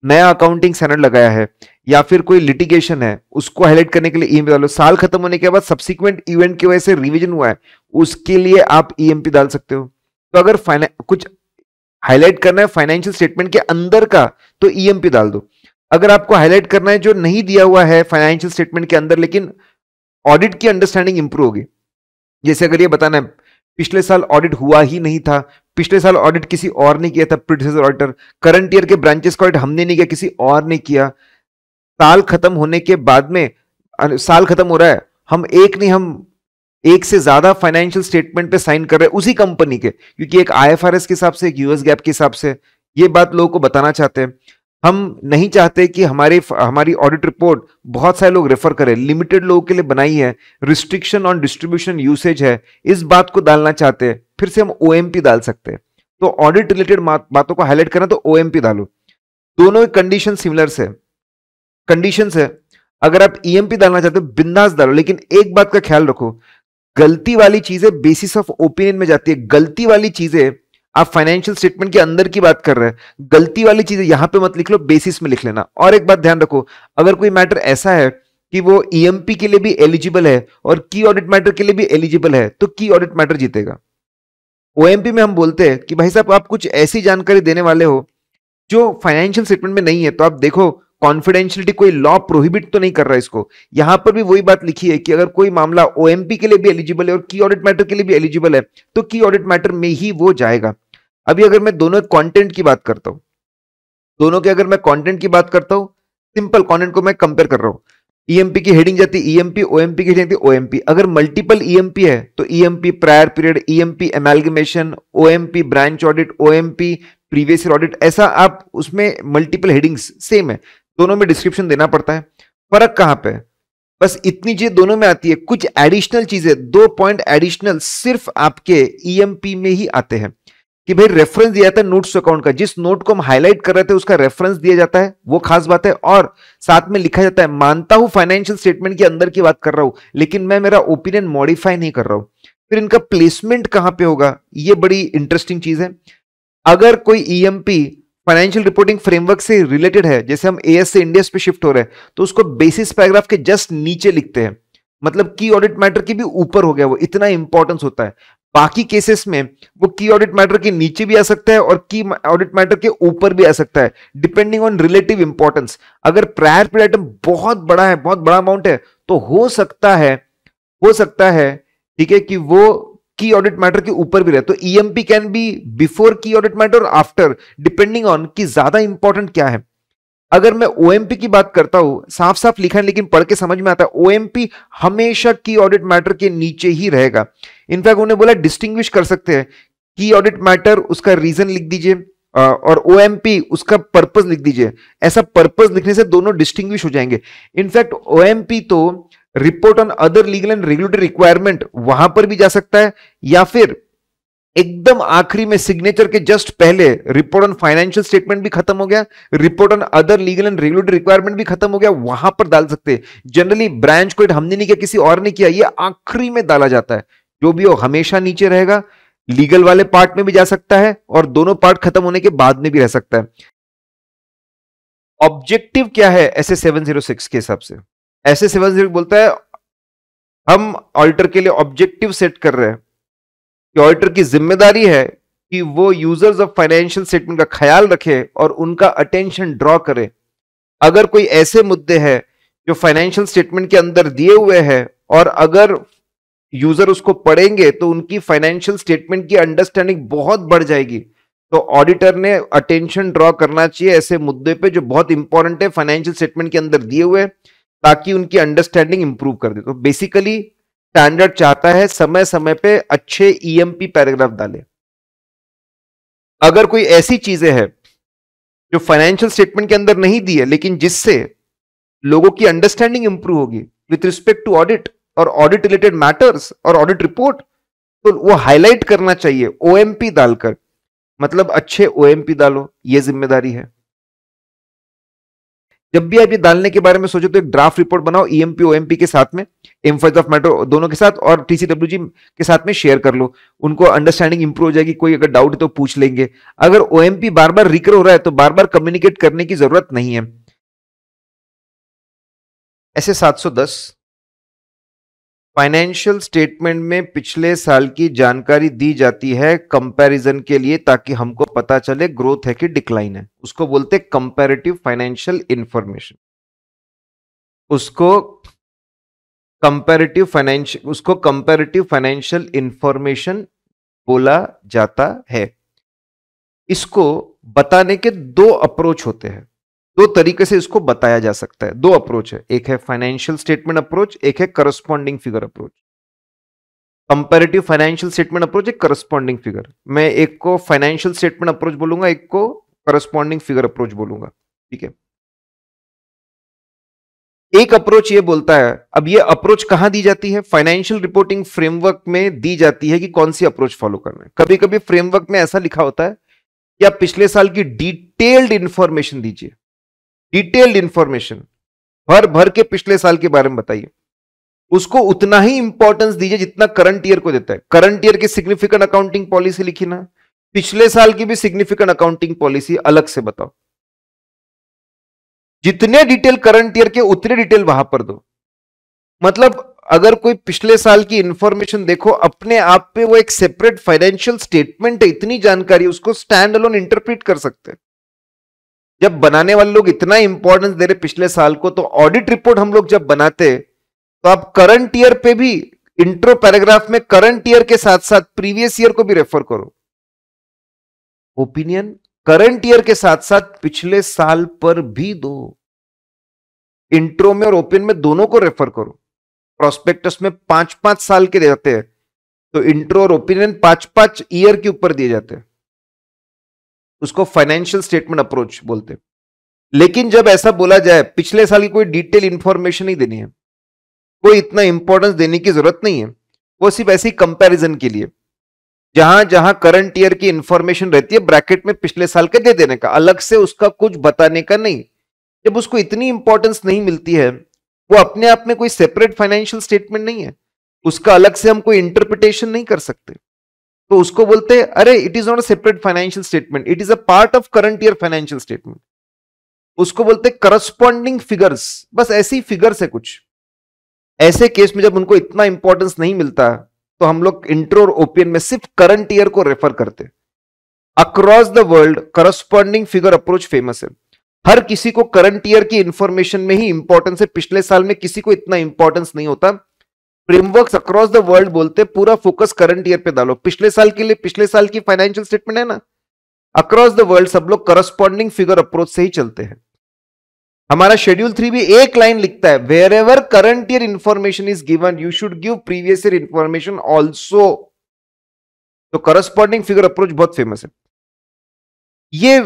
Speaker 1: नया अकाउंटिंग स्टैंडर्ड लगाया है, या फिर कोई लिटिगेशन है, उसको हाईलाइट करने के लिए ईएमपी डालो। साल खत्म होने के बाद सब्सिक्वेंट इवेंट की वजह से रिवीजन हुआ है, उसके लिए आप ईएमपी डाल सकते हो। तो अगर कुछ हाईलाइट करना है फाइनेंशियल स्टेटमेंट के अंदर का तो ईएमपी डाल दो। अगर आपको हाईलाइट करना है जो नहीं दिया हुआ है फाइनेंशियल स्टेटमेंट के अंदर लेकिन ऑडिट की अंडरस्टैंडिंग इंप्रूव होगी, जैसे अगर ये बताना है पिछले साल ऑडिट हुआ ही नहीं था, पिछले साल ऑडिट किसी और ने किया था प्रीडेसेसर ऑडिटर, करंट ईयर के ब्रांचेस का ऑडिट हमने नहीं किया किसी और ने किया, साल खत्म होने के बाद में साल खत्म हो रहा है, हम एक से ज्यादा फाइनेंशियल स्टेटमेंट पे साइन कर रहे हैं उसी कंपनी के, क्योंकि एक आईएफआरएस के हिसाब से एक यूएस गैप के हिसाब से ये बात लोगों को बताना चाहते हैं। हम नहीं चाहते कि हमारी ऑडिट रिपोर्ट बहुत सारे लोग रेफर करें, लिमिटेड लोगों के लिए बनाई है, रिस्ट्रिक्शन ऑन डिस्ट्रीब्यूशन यूसेज है, इस बात को डालना चाहते हैं। फिर से हम ओएमपी डाल सकते हैं। तो ऑडिट रिलेटेड बातों को हाईलाइट करना तो ओएमपी डालो। दोनों कंडीशन सिमिलर से कंडीशन है। अगर आप ईएमपी डालना चाहते हो बिंदास डालो, लेकिन एक बात का ख्याल रखो, गलती वाली चीजें बेसिस ऑफ ओपिनियन में जाती है। गलती वाली चीजें आप फाइनेंशियल स्टेटमेंट के अंदर की बात कर रहे हैं, गलती वाली चीजें यहां पे मत लिख लो, बेसिस में लिख लेना। और एक बात ध्यान रखो, अगर कोई मैटर ऐसा है कि वो ईएमपी के लिए भी एलिजिबल है और की ऑडिट मैटर के लिए भी एलिजिबल है तो की ऑडिट मैटर जीतेगा। ओएमपी में हम बोलते हैं कि भाई साहब आप कुछ ऐसी जानकारी देने वाले हो जो फाइनेंशियल स्टेटमेंट में नहीं है, तो आप देखो कॉन्फिडेंशियलिटी कोई लॉ प्रोहिबिट तो नहीं कर रहा है इसको। यहां पर भी वही बात लिखी है कि अगर कोई मामला ओएमपी के लिए भी एलिजिबल है और की ऑडिट मैटर के लिए भी एलिजिबल है तो की ऑडिट मैटर में ही वो जाएगा। अभी अगर मैं दोनों कंटेंट की बात करता हूं, दोनों के अगर मैं कंटेंट की बात करता हूं, सिंपल कंटेंट को मैं कंपेयर कर रहा हूं, ईएमपी की हेडिंग जाती है ईएमपी, ओएमपी की हेडिंग जाती है ओएमपी। अगर मल्टीपल ईएमपी है तो EMP prior period, EMP amalgamation, OMP branch audit, OMP previous year audit, ऐसा आप उसमें मल्टीपल हेडिंग्स सेम है, दोनों में डिस्क्रिप्शन देना पड़ता है। फर्क कहां पे? बस इतनी चीज दोनों में आती है, कुछ एडिशनल चीजें, 2 पॉइंट एडिशनल सिर्फ आपके ईएमपी में ही आते हैं कि भाई रेफरेंस दिया जाता है नोट्स अकाउंट का, जिस नोट को हम हाईलाइट कर रहे थे उसका रेफरेंस दिया जाता है, वो खास बात है। और साथ में लिखा जाता है मानता हूं फाइनेंशियल स्टेटमेंट के अंदर की बात कर रहा हूं लेकिन मैं मेरा ओपिनियन मॉडिफाई नहीं कर रहा हूं। फिर इनका प्लेसमेंट कहां पे होगा, ये बड़ी इंटरेस्टिंग चीज है। अगर कोई ईएमपी फाइनेंशियल रिपोर्टिंग फ्रेमवर्क से रिलेटेड है, जैसे हम एएस से इंडियस पे शिफ्ट हो रहे हैं, तो उसको बेसिस पैराग्राफ के जस्ट नीचे लिखते हैं, मतलब की ऑडिट मैटर के भी ऊपर हो गया, वो इतना इंपॉर्टेंस होता है। बाकी केसेस में वो की ऑडिट मैटर के नीचे भी आ सकता है और की ऑडिट मैटर के ऊपर भी आ सकता है, डिपेंडिंग ऑन रिलेटिव इंपॉर्टेंस। अगर प्रायर पीरियड आइटम बहुत बड़ा है, बहुत बड़ा अमाउंट है, तो हो सकता है ठीक है कि वो की ऑडिट मैटर के ऊपर भी रहे। तो ईएमपी कैन बी बिफोर की ऑडिट मैटर और आफ्टर, डिपेंडिंग ऑन कि ज्यादा इंपॉर्टेंट क्या है। अगर मैं ओएमपी की बात करता हूं, साफ साफ लिखा है लेकिन पढ़ के समझ में आता है, ओएमपी हमेशा की ऑडिट मैटर के नीचे ही रहेगा। इनफैक्ट उन्होंने बोला डिस्टिंग्विश कर सकते हैं, की ऑडिट मैटर उसका रीजन लिख दीजिए और ओएमपी उसका पर्पस लिख दीजिए। ऐसा पर्पस लिखने से दोनों डिस्टिंग्विश हो जाएंगे। इनफैक्ट ओएमपी तो report on other legal and regulatory requirement वहां पर भी जा सकता है, या फिर एकदम आखिरी में सिग्नेचर के जस्ट पहले रिपोर्ट ऑन फाइनेंशियल स्टेटमेंट भी खत्म हो गया, report on other legal and regulatory requirement भी खत्म हो गया, वहां पर डाल सकते हैं। जनरली ब्रांच को हमने नहीं किया, किसी और ने किया, ये आखिरी में डाला जाता है। जो भी हो हमेशा नीचे रहेगा, लीगल वाले पार्ट में भी जा सकता है और दोनों पार्ट खत्म होने के बाद में भी रह सकता है। ऑब्जेक्टिव क्या है ऐसे 706 के हिसाब से? ऐसे 706 बोलता है हम ऑडिटर के लिए ऑब्जेक्टिव सेट कर रहे हैं कि ऑडिटर की जिम्मेदारी है कि वो यूजर्स ऑफ फाइनेंशियल स्टेटमेंट का ख्याल रखे और उनका अटेंशन ड्रॉ करे। अगर कोई ऐसे मुद्दे हैं जो फाइनेंशियल स्टेटमेंट के अंदर दिए हुए हैं और अगर यूजर उसको पढ़ेंगे तो उनकी फाइनेंशियल स्टेटमेंट की अंडरस्टैंडिंग बहुत बढ़ जाएगी, तो ऑडिटर ने अटेंशन ड्रॉ करना चाहिए ऐसे मुद्दे पे जो बहुत इंपॉर्टेंट है फाइनेंशियल स्टेटमेंट के अंदर दिए हुए, ताकि उनकी अंडरस्टैंडिंग इंप्रूव कर दे। तो बेसिकली स्टैंडर्ड चाहता है समय समय पे अच्छे ईएमपी पैराग्राफ डाले। अगर कोई ऐसी चीजें हैं जो फाइनेंशियल स्टेटमेंट के अंदर नहीं दी है लेकिन जिससे लोगों की अंडरस्टैंडिंग इंप्रूव होगी विथ रिस्पेक्ट टू ऑडिट और ऑडिट रिलेटेड मैटर्स और ऑडिट रिपोर्ट, तो वो हाईलाइट करना चाहिए ओएमपी डालकर। मतलब अच्छे ओएमपी डालो, ये जिम्मेदारी है। जब भी आप ये डालने के बारे में सोचो तो एक ड्राफ्ट रिपोर्ट बनाओ ईएमपी ओएमपी के साथ में, एम्फासिस ऑफ मैटर दोनों के साथ, और टीसीडब्ल्यूजी के साथ में शेयर कर लो, उनको अंडरस्टैंडिंग इंप्रूव हो जाएगी। कोई अगर डाउट है तो पूछ लेंगे। अगर ओएमपी बार बार रिकर हो रहा है तो बार बार कम्युनिकेट करने की जरूरत नहीं है। ऐसे 710 फाइनेंशियल स्टेटमेंट में पिछले साल की जानकारी दी जाती है कंपैरिजन के लिए, ताकि हमको पता चले ग्रोथ है कि डिक्लाइन है। उसको बोलते हैं कंपैरेटिव फाइनेंशियल इंफॉर्मेशन। उसको कंपैरेटिव फाइनेंशियल इंफॉर्मेशन बोला जाता है। इसको बताने के दो अप्रोच होते हैं, दो तरीके से इसको बताया जा सकता है। दो अप्रोच है, एक है फाइनेंशियल स्टेटमेंट अप्रोच, एक है corresponding figure approach. Comparative financial statement approach, एक करस्पॉन्डिंग फिगर। मैं एक को फाइनेंशियल स्टेटमेंट अप्रोच बोलूंगा, एक को करस्पॉन्डिंग फिगर अप्रोच बोलूंगा, ठीक है। एक अप्रोच ये बोलता है, अब ये अप्रोच कहां दी जाती है? फाइनेंशियल रिपोर्टिंग फ्रेमवर्क में दी जाती है कि कौन सी अप्रोच फॉलो करना है। कभी कभी फ्रेमवर्क में ऐसा लिखा होता है कि आप पिछले साल की डिटेल्ड इंफॉर्मेशन दीजिए, डिटेल्ड इंफॉर्मेशन भर भर के पिछले साल के बारे में बताइए। उसको उतना ही इंपॉर्टेंस दीजिए जितना करंट ईयर को देता है। करंट ईयर की सिग्निफिकेंट अकाउंटिंग पॉलिसी लिखी ना, पिछले साल की भी सिग्निफिकेंट अकाउंटिंग पॉलिसी अलग से बताओ। जितने डिटेल करंट ईयर के उतने डिटेल वहां पर दो। मतलब अगर कोई पिछले साल की इंफॉर्मेशन देखो, अपने आप पे वो एक सेपरेट फाइनेंशियल स्टेटमेंट है, इतनी जानकारी उसको स्टैंड अलोन इंटरप्रेट कर सकते हैं। जब बनाने वाले लोग इतना इंपॉर्टेंस दे रहे पिछले साल को, तो ऑडिट रिपोर्ट हम लोग जब बनाते तो आप करंट ईयर पे भी इंट्रो पैराग्राफ में करंट ईयर के साथ साथ प्रीवियस ईयर को भी रेफर करो। ओपिनियन करंट ईयर के साथ साथ पिछले साल पर भी दो। इंट्रो में और ओपिनियन में दोनों को रेफर करो। प्रोस्पेक्टस में 5-5 साल के देते हैं, तो इंट्रो और ओपिनियन 5-5 ईयर के ऊपर दिए जाते हैं। उसको फाइनेंशियल स्टेटमेंट अप्रोच बोलते हैं। लेकिन जब ऐसा बोला जाए पिछले साल की कोई डिटेल इंफॉर्मेशन नहीं देनी है, कोई इतना इंपॉर्टेंस देने की जरूरत नहीं है, वो सिर्फ ऐसी कंपैरिजन के लिए, जहां जहां करंट ईयर की इंफॉर्मेशन रहती है ब्रैकेट में पिछले साल के दे देने का, अलग से उसका कुछ बताने का नहीं। जब उसको इतनी इंपॉर्टेंस नहीं मिलती है, वो अपने आप में कोई सेपरेट फाइनेंशियल स्टेटमेंट नहीं है, उसका अलग से हम कोई इंटरप्रिटेशन नहीं कर सकते, तो उसको बोलते हैं अरे it is not a separate financial statement, it is a part of current year financial statement. उसको बोलते हैं करस्पॉन्डिंग फिगर्स। बस ऐसी फिगर्स है कुछ। ऐसे केस में जब उनको इतना इंपॉर्टेंस नहीं मिलता, तो हम लोग इंट्रो और ओपिनियन में सिर्फ करंट ईयर को रेफर करते। Across the world corresponding figure approach famous है। हर किसी को करंट ईयर की इंफॉर्मेशन में ही इंपॉर्टेंस है, पिछले साल में किसी को इतना इंपॉर्टेंस नहीं होता। फ्रेमवर्क्स अक्रॉस द वर्ल्ड बोलते पूरा फोकस करंट ईयर पे डालो। पिछले साल के लिए पिछले साल की फाइनेंशियल स्टेटमेंट है ना, अक्रॉस द वर्ल्ड सब लोग करस्पॉन्डिंग फिगर अप्रोच से ही चलते हैं। हमारा शेड्यूल 3 भी एक लाइन लिखता है, wherever current year information is given you should give previous year information also. तो करस्पॉन्डिंग फिगर अप्रोच बहुत फेमस है। ये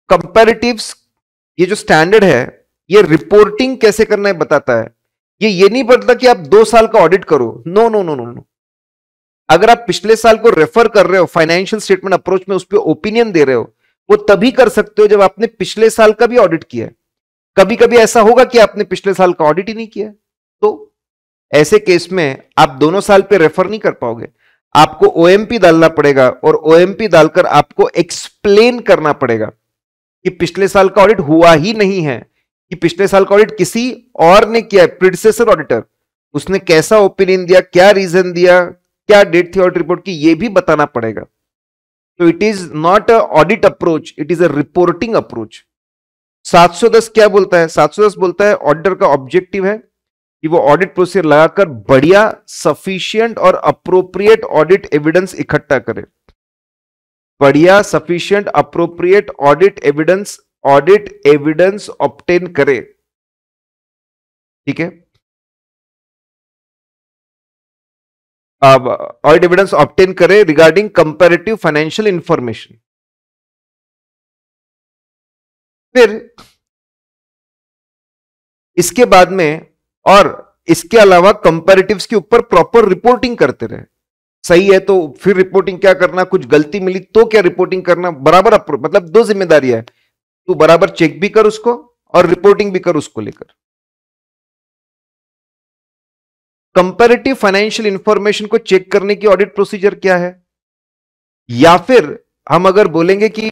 Speaker 1: कंपैरेटिव्स, ये जो स्टैंडर्ड है, ये रिपोर्टिंग कैसे करना है बताता है। ये नहीं बताता कि आप 2 साल का ऑडिट करो। No no no no no. अगर आप पिछले साल को रेफर कर रहे हो फाइनेंशियल स्टेटमेंट अप्रोच में, उस पर ओपिनियन दे रहे हो, वो तभी कर सकते हो जब आपने पिछले साल का भी ऑडिट किया है। कभी कभी ऐसा होगा कि आपने पिछले साल का ऑडिट ही नहीं किया, तो ऐसे केस में आप दोनों साल पे रेफर नहीं कर पाओगे। आपको ओएमपी डालना पड़ेगा, और ओएमपी डालकर आपको एक्सप्लेन करना पड़ेगा कि पिछले साल का ऑडिट हुआ ही नहीं है, कि पिछले साल का ऑडिट किसी और ने किया है, प्रीडिसेसर ऑडिटर, उसने कैसा ओपिनियन दिया, क्या रीजन दिया, क्या डेट थी ऑडिट रिपोर्ट की, यह भी बताना पड़ेगा। तो it is not a audit approach, it is a reporting approach. 710 क्या बोलता है? 710 बोलता है ऑडिटर का ऑब्जेक्टिव है कि वो ऑडिट प्रोसीजर लगाकर बढ़िया, सफिशिएंट और अप्रोप्रिएट ऑडिट एविडेंस इकट्ठा करे। बढ़िया, sufficient, appropriate audit evidence obtain करे। ठीक है, अब ऑडिट एविडेंस ऑब्टेन करे रिगार्डिंग कंपैरेटिव फाइनेंशियल इंफॉर्मेशन। फिर इसके बाद में, और इसके अलावा कंपैरेटिव्स के ऊपर प्रॉपर रिपोर्टिंग करते रहे। सही है तो फिर रिपोर्टिंग क्या करना, कुछ गलती मिली तो क्या रिपोर्टिंग करना, बराबर मतलब 2 जिम्मेदारियां है, तू बराबर चेक भी कर उसको और रिपोर्टिंग भी कर उसको लेकर। कंपैरेटिव फाइनेंशियल इंफॉर्मेशन को चेक करने की ऑडिट प्रोसीजर क्या है, या फिर हम अगर बोलेंगे कि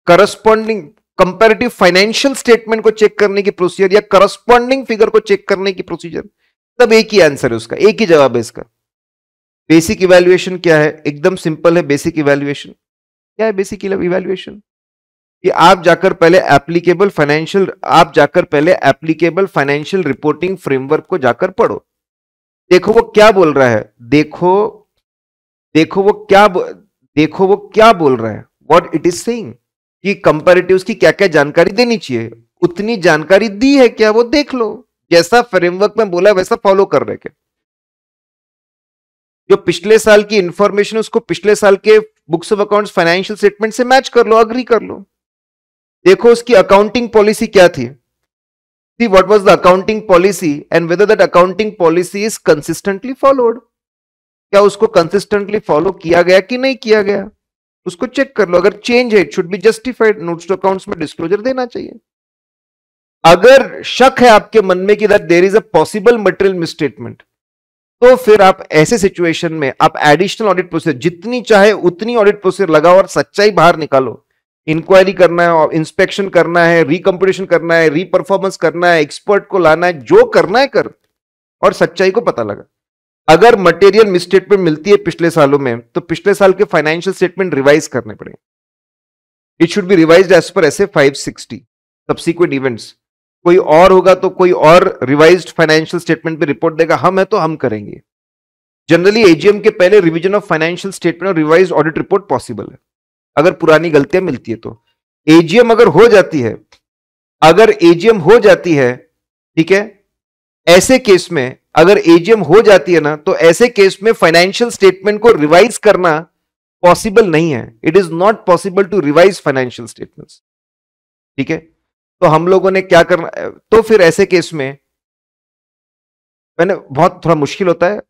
Speaker 1: करस्पॉन्डिंग कंपैरेटिव फाइनेंशियल स्टेटमेंट को चेक करने की प्रोसीजर, या करस्पॉन्डिंग फिगर को चेक करने की प्रोसीजर, सब एक ही आंसर है उसका, एक ही जवाब है इसका। बेसिक इवैल्यूएशन क्या है? एकदम सिंपल है। बेसिक इवैल्यूएशन क्या है? बेसिक इवैल्यूएशन कि आप जाकर पहले एप्लीकेबल फाइनेंशियल रिपोर्टिंग फ्रेमवर्क को जाकर पढ़ो। देखो वो क्या बोल रहा है, देखो वो क्या बोल रहा है, व्हाट इट इज सेइंग, कि कंपैरेटिव्स की क्या क्या जानकारी देनी चाहिए, उतनी जानकारी दी है क्या, वो देख लो। जैसा फ्रेमवर्क में बोला है वैसा फॉलो कर रहे क्या? जो पिछले साल की इंफॉर्मेशन उसको पिछले साल के books of accounts financial statement से मैच कर लो, अग्री कर लो। देखो उसकी अकाउंटिंग पॉलिसी क्या थी, see what was the accounting policy and whether that accounting policy is consistently followed, क्या उसको कंसिस्टेंटली फॉलो किया गया कि नहीं किया गया, उसको चेक कर लो। अगर चेंज है it should be justified, notes to accounts में डिस्क्लोजर देना चाहिए। अगर शक है आपके मन में कि that there is a possible material misstatement, तो फिर आप ऐसे सिचुएशन में आप एडिशनल ऑडिट प्रोसीजर जितनी चाहे उतनी ऑडिट प्रोसीजर लगाओ और सच्चाई बाहर निकालो। इंक्वायरी करना है, इंस्पेक्शन करना है, रिकम्पिटिशन करना है, रीपरफॉर्मेंस करना है, एक्सपर्ट को लाना है, जो करना है कर, और सच्चाई को पता लगा। अगर मटेरियल मिसस्टेटमेंट मिलती है पिछले सालों में, तो पिछले साल के फाइनेंशियल स्टेटमेंट रिवाइज करने पड़ेंगे। It should be revised as per ऐसे 560 सब्सीक्वेंट इवेंट्स। कोई और होगा तो कोई और रिवाइज्ड फाइनेंशियल स्टेटमेंट पे रिपोर्ट देगा, हम है तो हम करेंगे। जनरली एजीएम के पहले रिवीजन ऑफ फाइनेंशियल स्टेटमेंट और रिवाइज्ड ऑडिट रिपोर्ट पॉसिबल है, अगर पुरानी गलतियां मिलती है तो। एजीएम अगर हो जाती है, ठीक है, ऐसे केस में अगर एजीएम हो जाती है ना, तो ऐसे केस में फाइनेंशियल स्टेटमेंट को रिवाइज करना पॉसिबल नहीं है। It is not possible to revise financial statements, ठीक है। तो हम लोगों ने क्या करना, तो फिर ऐसे केस में मैंने बहुत थोड़ा मुश्किल होता है।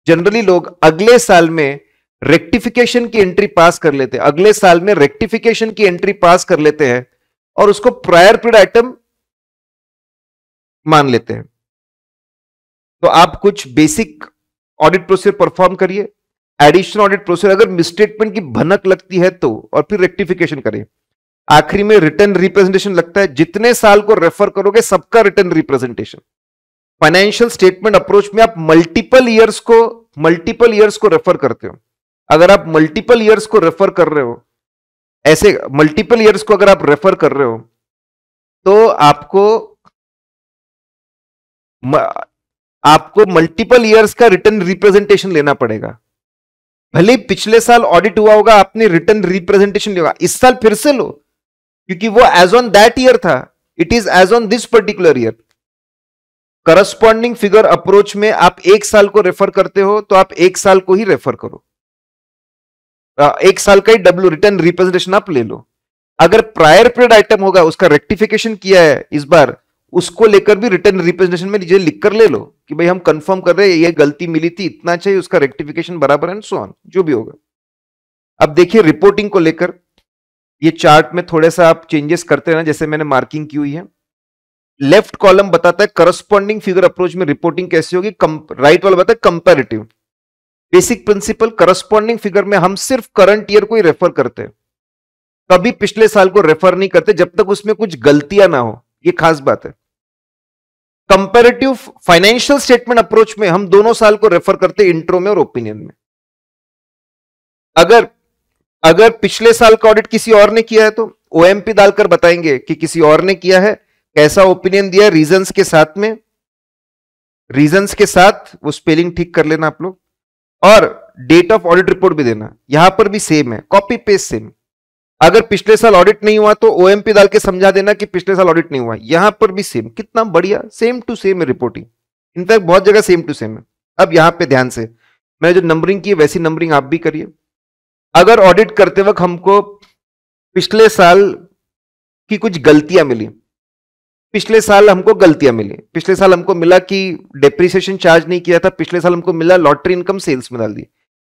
Speaker 1: जनरली लोग अगले साल में रेक्टिफिकेशन की एंट्री पास कर लेते हैं, अगले साल में रेक्टिफिकेशन की एंट्री पास कर लेते हैं और उसको प्रायर पीरियड आइटम मान लेते हैं। तो आप कुछ बेसिक ऑडिट प्रोसीजर परफॉर्म करिए, एडिशनल ऑडिट प्रोसीजर अगर मिसस्टेटमेंट की भनक लगती है तो, और फिर रेक्टिफिकेशन करें। आखिरी में रिटर्न रिप्रेजेंटेशन लगता है, जितने साल को रेफर करोगे सबका written representation. Financial statement approach में आप मल्टीपल ईयर्स को रेफर करते हो। अगर आप मल्टीपल ईयर्स को रेफर कर रहे हो, ऐसे मल्टीपल ईयर्स को अगर आप रेफर कर रहे हो, तो आपको मल्टीपल ईयर्स का रिटर्न रिप्रेजेंटेशन लेना पड़ेगा। भले ही पिछले साल ऑडिट हुआ होगा, आपने रिटर्न रिप्रेजेंटेशन लिया, इस साल फिर से लो, क्योंकि वो एज ऑन दैट ईयर था, it is as on this particular year. Corresponding figure approach में आप एक साल को रेफर करते हो, तो आप एक साल को ही रेफर करो, एक साल का ही डब्ल्यू रिटर्न रिप्रेजेंटेशन आप ले लो। अगर प्रायर पीरियड आइटम होगा, उसका रेक्टिफिकेशन किया है इस बार, उसको लेकर भी रिटर्न रिप्रेजेंटेशन में नीचे लिख कर ले लो कि भाई हम कंफर्म कर रहे हैं ये गलती मिली थी, इतना चाहिए, उसका रेक्टिफिकेशन बराबर है, सो ऑन, जो भी होगा। अब देखिए रिपोर्टिंग को लेकर ये चार्ट में थोड़ा सा आप चेंजेस करते रहना, जैसे मैंने मार्किंग की हुई है। लेफ्ट कॉलम बताता है करस्पॉन्डिंग फिगर अप्रोच में रिपोर्टिंग कैसी होगी, राइट वाला बताता है comparative. Basic principle, corresponding figure में हम सिर्फ करंट ईयर को ही रेफर करते हैं, कभी पिछले साल को रेफर नहीं करते जब तक उसमें कुछ गलतियां ना हो, ये खास बात है। कंपैरेटिव फाइनेंशियल स्टेटमेंट अप्रोच में हम दोनों साल को रेफर करते हैं, इंट्रो में और ओपिनियन में। अगर पिछले साल का ऑडिट किसी और ने किया है तो ओएमपी डालकर बताएंगे कि किसी और ने किया है, कैसा ओपिनियन दिया, रीजंस के साथ वो स्पेलिंग ठीक कर लेना आप लोग, और डेट ऑफ ऑडिट रिपोर्ट भी देना। यहां पर भी सेम है, कॉपी पेस्ट सेम। अगर पिछले साल ऑडिट नहीं हुआ तो ओएमपी डाल के समझा देना कि पिछले साल ऑडिट नहीं हुआ। यहां पर भी सेम, कितना बढ़िया, सेम टू सेम है रिपोर्टिंग, इनफैक्ट बहुत जगह सेम टू सेम है। अब यहां पे ध्यान से, मैंने जो नंबरिंग की वैसी नंबरिंग आप भी करिए। अगर ऑडिट करते वक्त हमको पिछले साल की कुछ गलतियां मिली, पिछले साल हमको मिला कि डेप्रिसिएशन चार्ज नहीं किया था, पिछले साल हमको मिला लॉटरी इनकम सेल्स में डाल दी,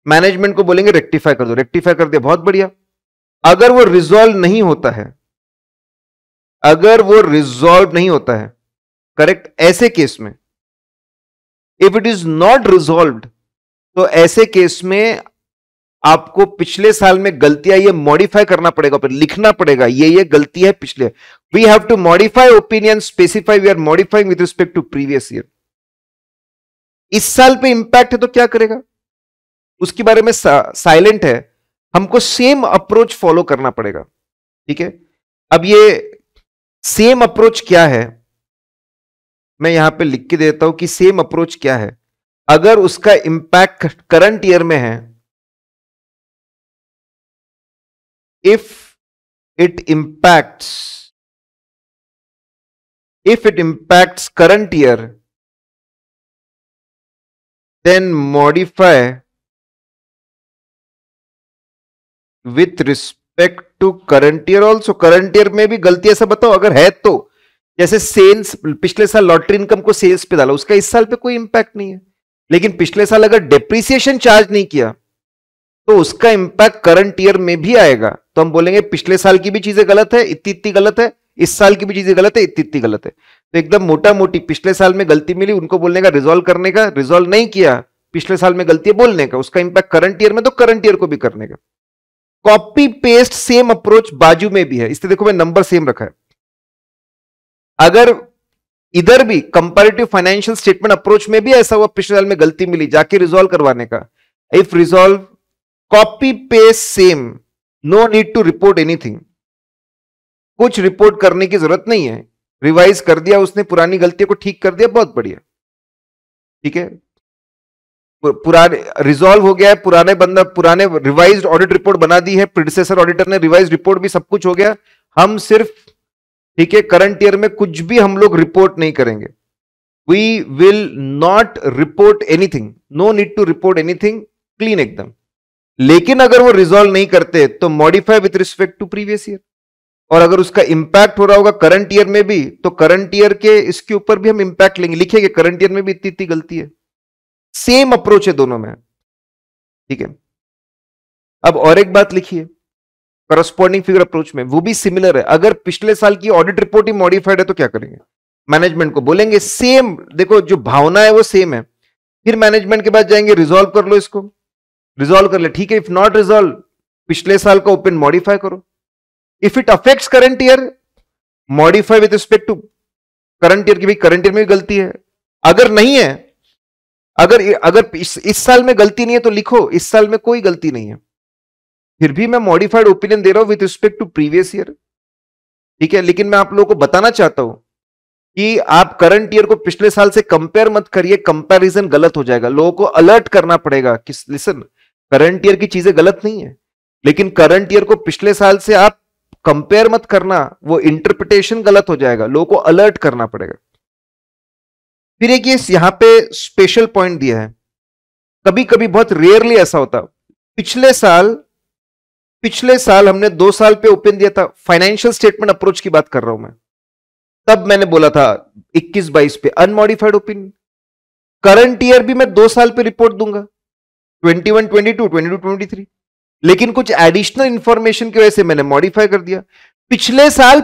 Speaker 1: मैनेजमेंट को बोलेंगे रेक्टिफाई कर दो, रेक्टिफाई कर दिया, बहुत बढ़िया। अगर वो रिजॉल्व नहीं होता है, करेक्ट, ऐसे केस में if it is not resolved, तो ऐसे केस में आपको पिछले साल में गलतियां ये मॉडिफाई करना पड़ेगा, फिर लिखना पड़ेगा ये गलती है पिछले, we have to modify opinion, specify we are modifying with respect to previous year. इस साल पे इंपैक्ट है तो क्या करेगा, उसके बारे में साइलेंट है, हमको सेम अप्रोच फॉलो करना पड़ेगा। ठीक है, अब ये सेम अप्रोच क्या है, मैं यहां पे लिख के देता हूं कि सेम अप्रोच क्या है। अगर उसका इंपैक्ट करंट ईयर में है, if it impacts current year, then modify with respect to current year also। Current year में भी गलती ऐसा बताओ अगर है तो, जैसे सेल्स, पिछले साल लॉटरी इनकम को सेल्स पे डाला, उसका इस साल पे कोई इंपैक्ट नहीं है, लेकिन पिछले साल अगर डेप्रिसिएशन चार्ज नहीं किया तो उसका इंपैक्ट करंट ईयर में भी आएगा। तो हम बोलेंगे पिछले साल की भी चीजें गलत है, इतनी इतनी गलत है, इस साल की भी चीजें गलत है, इतनी इतनी गलत है। तो एकदम मोटा मोटी पिछले साल में गलती मिली, उनको बोलने का रिजॉल्व करने का, रिजॉल्व नहीं किया पिछले साल में गलती है बोलने का, उसका इंपैक्ट करंट ईयर में तो करंट ईयर को भी करने का। कॉपी पेस्ट सेम अप्रोच बाजू में भी है, इसलिए देखो मैं नंबर सेम रखा है। अगर इधर भी कंपैरेटिव फाइनेंशियल स्टेटमेंट अप्रोच में भी ऐसा हुआ, पिछले साल में गलती मिली, जाके रिजॉल्व करवाने का, if resolve copy paste same, no need to report anything, कुछ रिपोर्ट करने की जरूरत नहीं है, रिवाइज कर दिया उसने, पुरानी गलतियों को ठीक कर दिया, बहुत बढ़िया। ठीक है, पुराने रिजॉल्व हो गया है, पुराने रिवाइज्ड ऑडिट रिपोर्ट बना दी है, प्रीडिसेसर ऑडिटर ने रिवाइज रिपोर्ट भी सब कुछ हो गया, हम सिर्फ, ठीक है, करंट ईयर में कुछ भी हम लोग रिपोर्ट नहीं करेंगे। We will not report anything, no need to report anything, clean एकदम। लेकिन अगर वो रिजॉल्व नहीं करते तो modify with respect to previous year, और अगर उसका इंपैक्ट हो रहा होगा करंट ईयर में भी, तो करंट ईयर के इसके ऊपर भी हम इंपैक्ट लेंगे, लिखेंगे करंट ईयर में भी इतनी इतनी गलती है। सेम अप्रोच है दोनों में। ठीक है, अब और एक बात लिखिए, करस्पॉन्डिंग फिगर अप्रोच में वो भी सिमिलर है। अगर पिछले साल की ऑडिट रिपोर्ट ही मॉडिफाइड है तो क्या करेंगे, मैनेजमेंट को बोलेंगे सेम, देखो जो भावना है वो सेम है, फिर मैनेजमेंट के पास जाएंगे, रिजॉल्व कर लो इसको, रिजॉल्व कर ले, ठीक है, इफ नॉट रिजॉल्व पिछले साल का ओपन मॉडिफाई करो, if it affects current year modify with respect to current year की, भाई करंट ईयर में भी गलती है, अगर नहीं है, अगर इस साल में गलती नहीं है तो लिखो इस साल में कोई गलती नहीं है, फिर भी मैं मॉडिफाइड ओपिनियन दे रहा हूं with respect to previous year. ठीक है, लेकिन मैं आप लोगों को बताना चाहता हूं कि आप करंट ईयर को पिछले साल से कंपेयर मत करिए, कंपैरिजन गलत हो जाएगा, लोगों को अलर्ट करना पड़ेगा कि लिसन, करंट ईयर की चीजें गलत नहीं है, लेकिन करंट ईयर को पिछले साल से आप कंपेयर मत करना, वो इंटरप्रिटेशन गलत हो जाएगा, लोगों को अलर्ट करना पड़ेगा। फिर एक ये यहां पे स्पेशल पॉइंट दिया है, कभी कभी बहुत रेयरली ऐसा होता, पिछले साल हमने 2 साल पे ओपन दिया था, फाइनेंशियल स्टेटमेंट अप्रोच की बात कर रहा हूं मैं, तब मैंने बोला था 21-22 पे अनमॉडिफाइड ओपिनियन, करंट ईयर भी मैं 2 साल पे रिपोर्ट दूंगा, 21-22, 22-23, लेकिन कुछ एडिशनल इंफॉर्मेशन की वजह से मैंने मॉडिफाई कर दिया। पिछले साल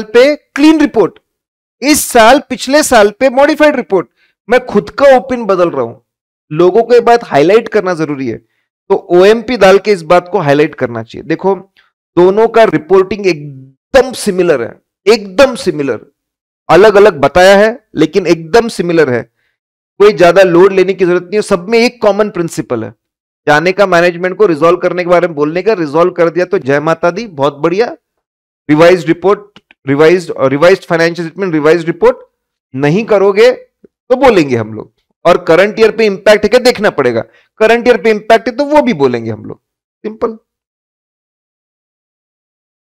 Speaker 1: पे क्लीन रिपोर्ट, इस साल पिछले साल पे मॉडिफाइड रिपोर्ट, मैं खुद का ओपिन बदल रहा हूं, लोगों को यह बात हाईलाइट करना जरूरी है, तो ओएमपी डाल के इस बात को हाईलाइट करना चाहिए। देखो दोनों का रिपोर्टिंग एकदम सिमिलर है, एकदम सिमिलर, अलग अलग बताया है लेकिन एकदम सिमिलर है, कोई ज्यादा लोड लेने की जरूरत नहीं है, सब में एक कॉमन प्रिंसिपल है, जाने का मैनेजमेंट को रिजॉल्व करने के बारे में बोलने का, रिजॉल्व कर दिया तो जय माता दी, बहुत बढ़िया, revise report, revised financial statement, revised report, नहीं करोगे तो बोलेंगे हम लोग, और करंट ईयर पे इंपैक्ट है क्या देखना पड़ेगा, करंट ईयर पे इंपैक्ट है तो वो भी बोलेंगे हम लोग, सिंपल।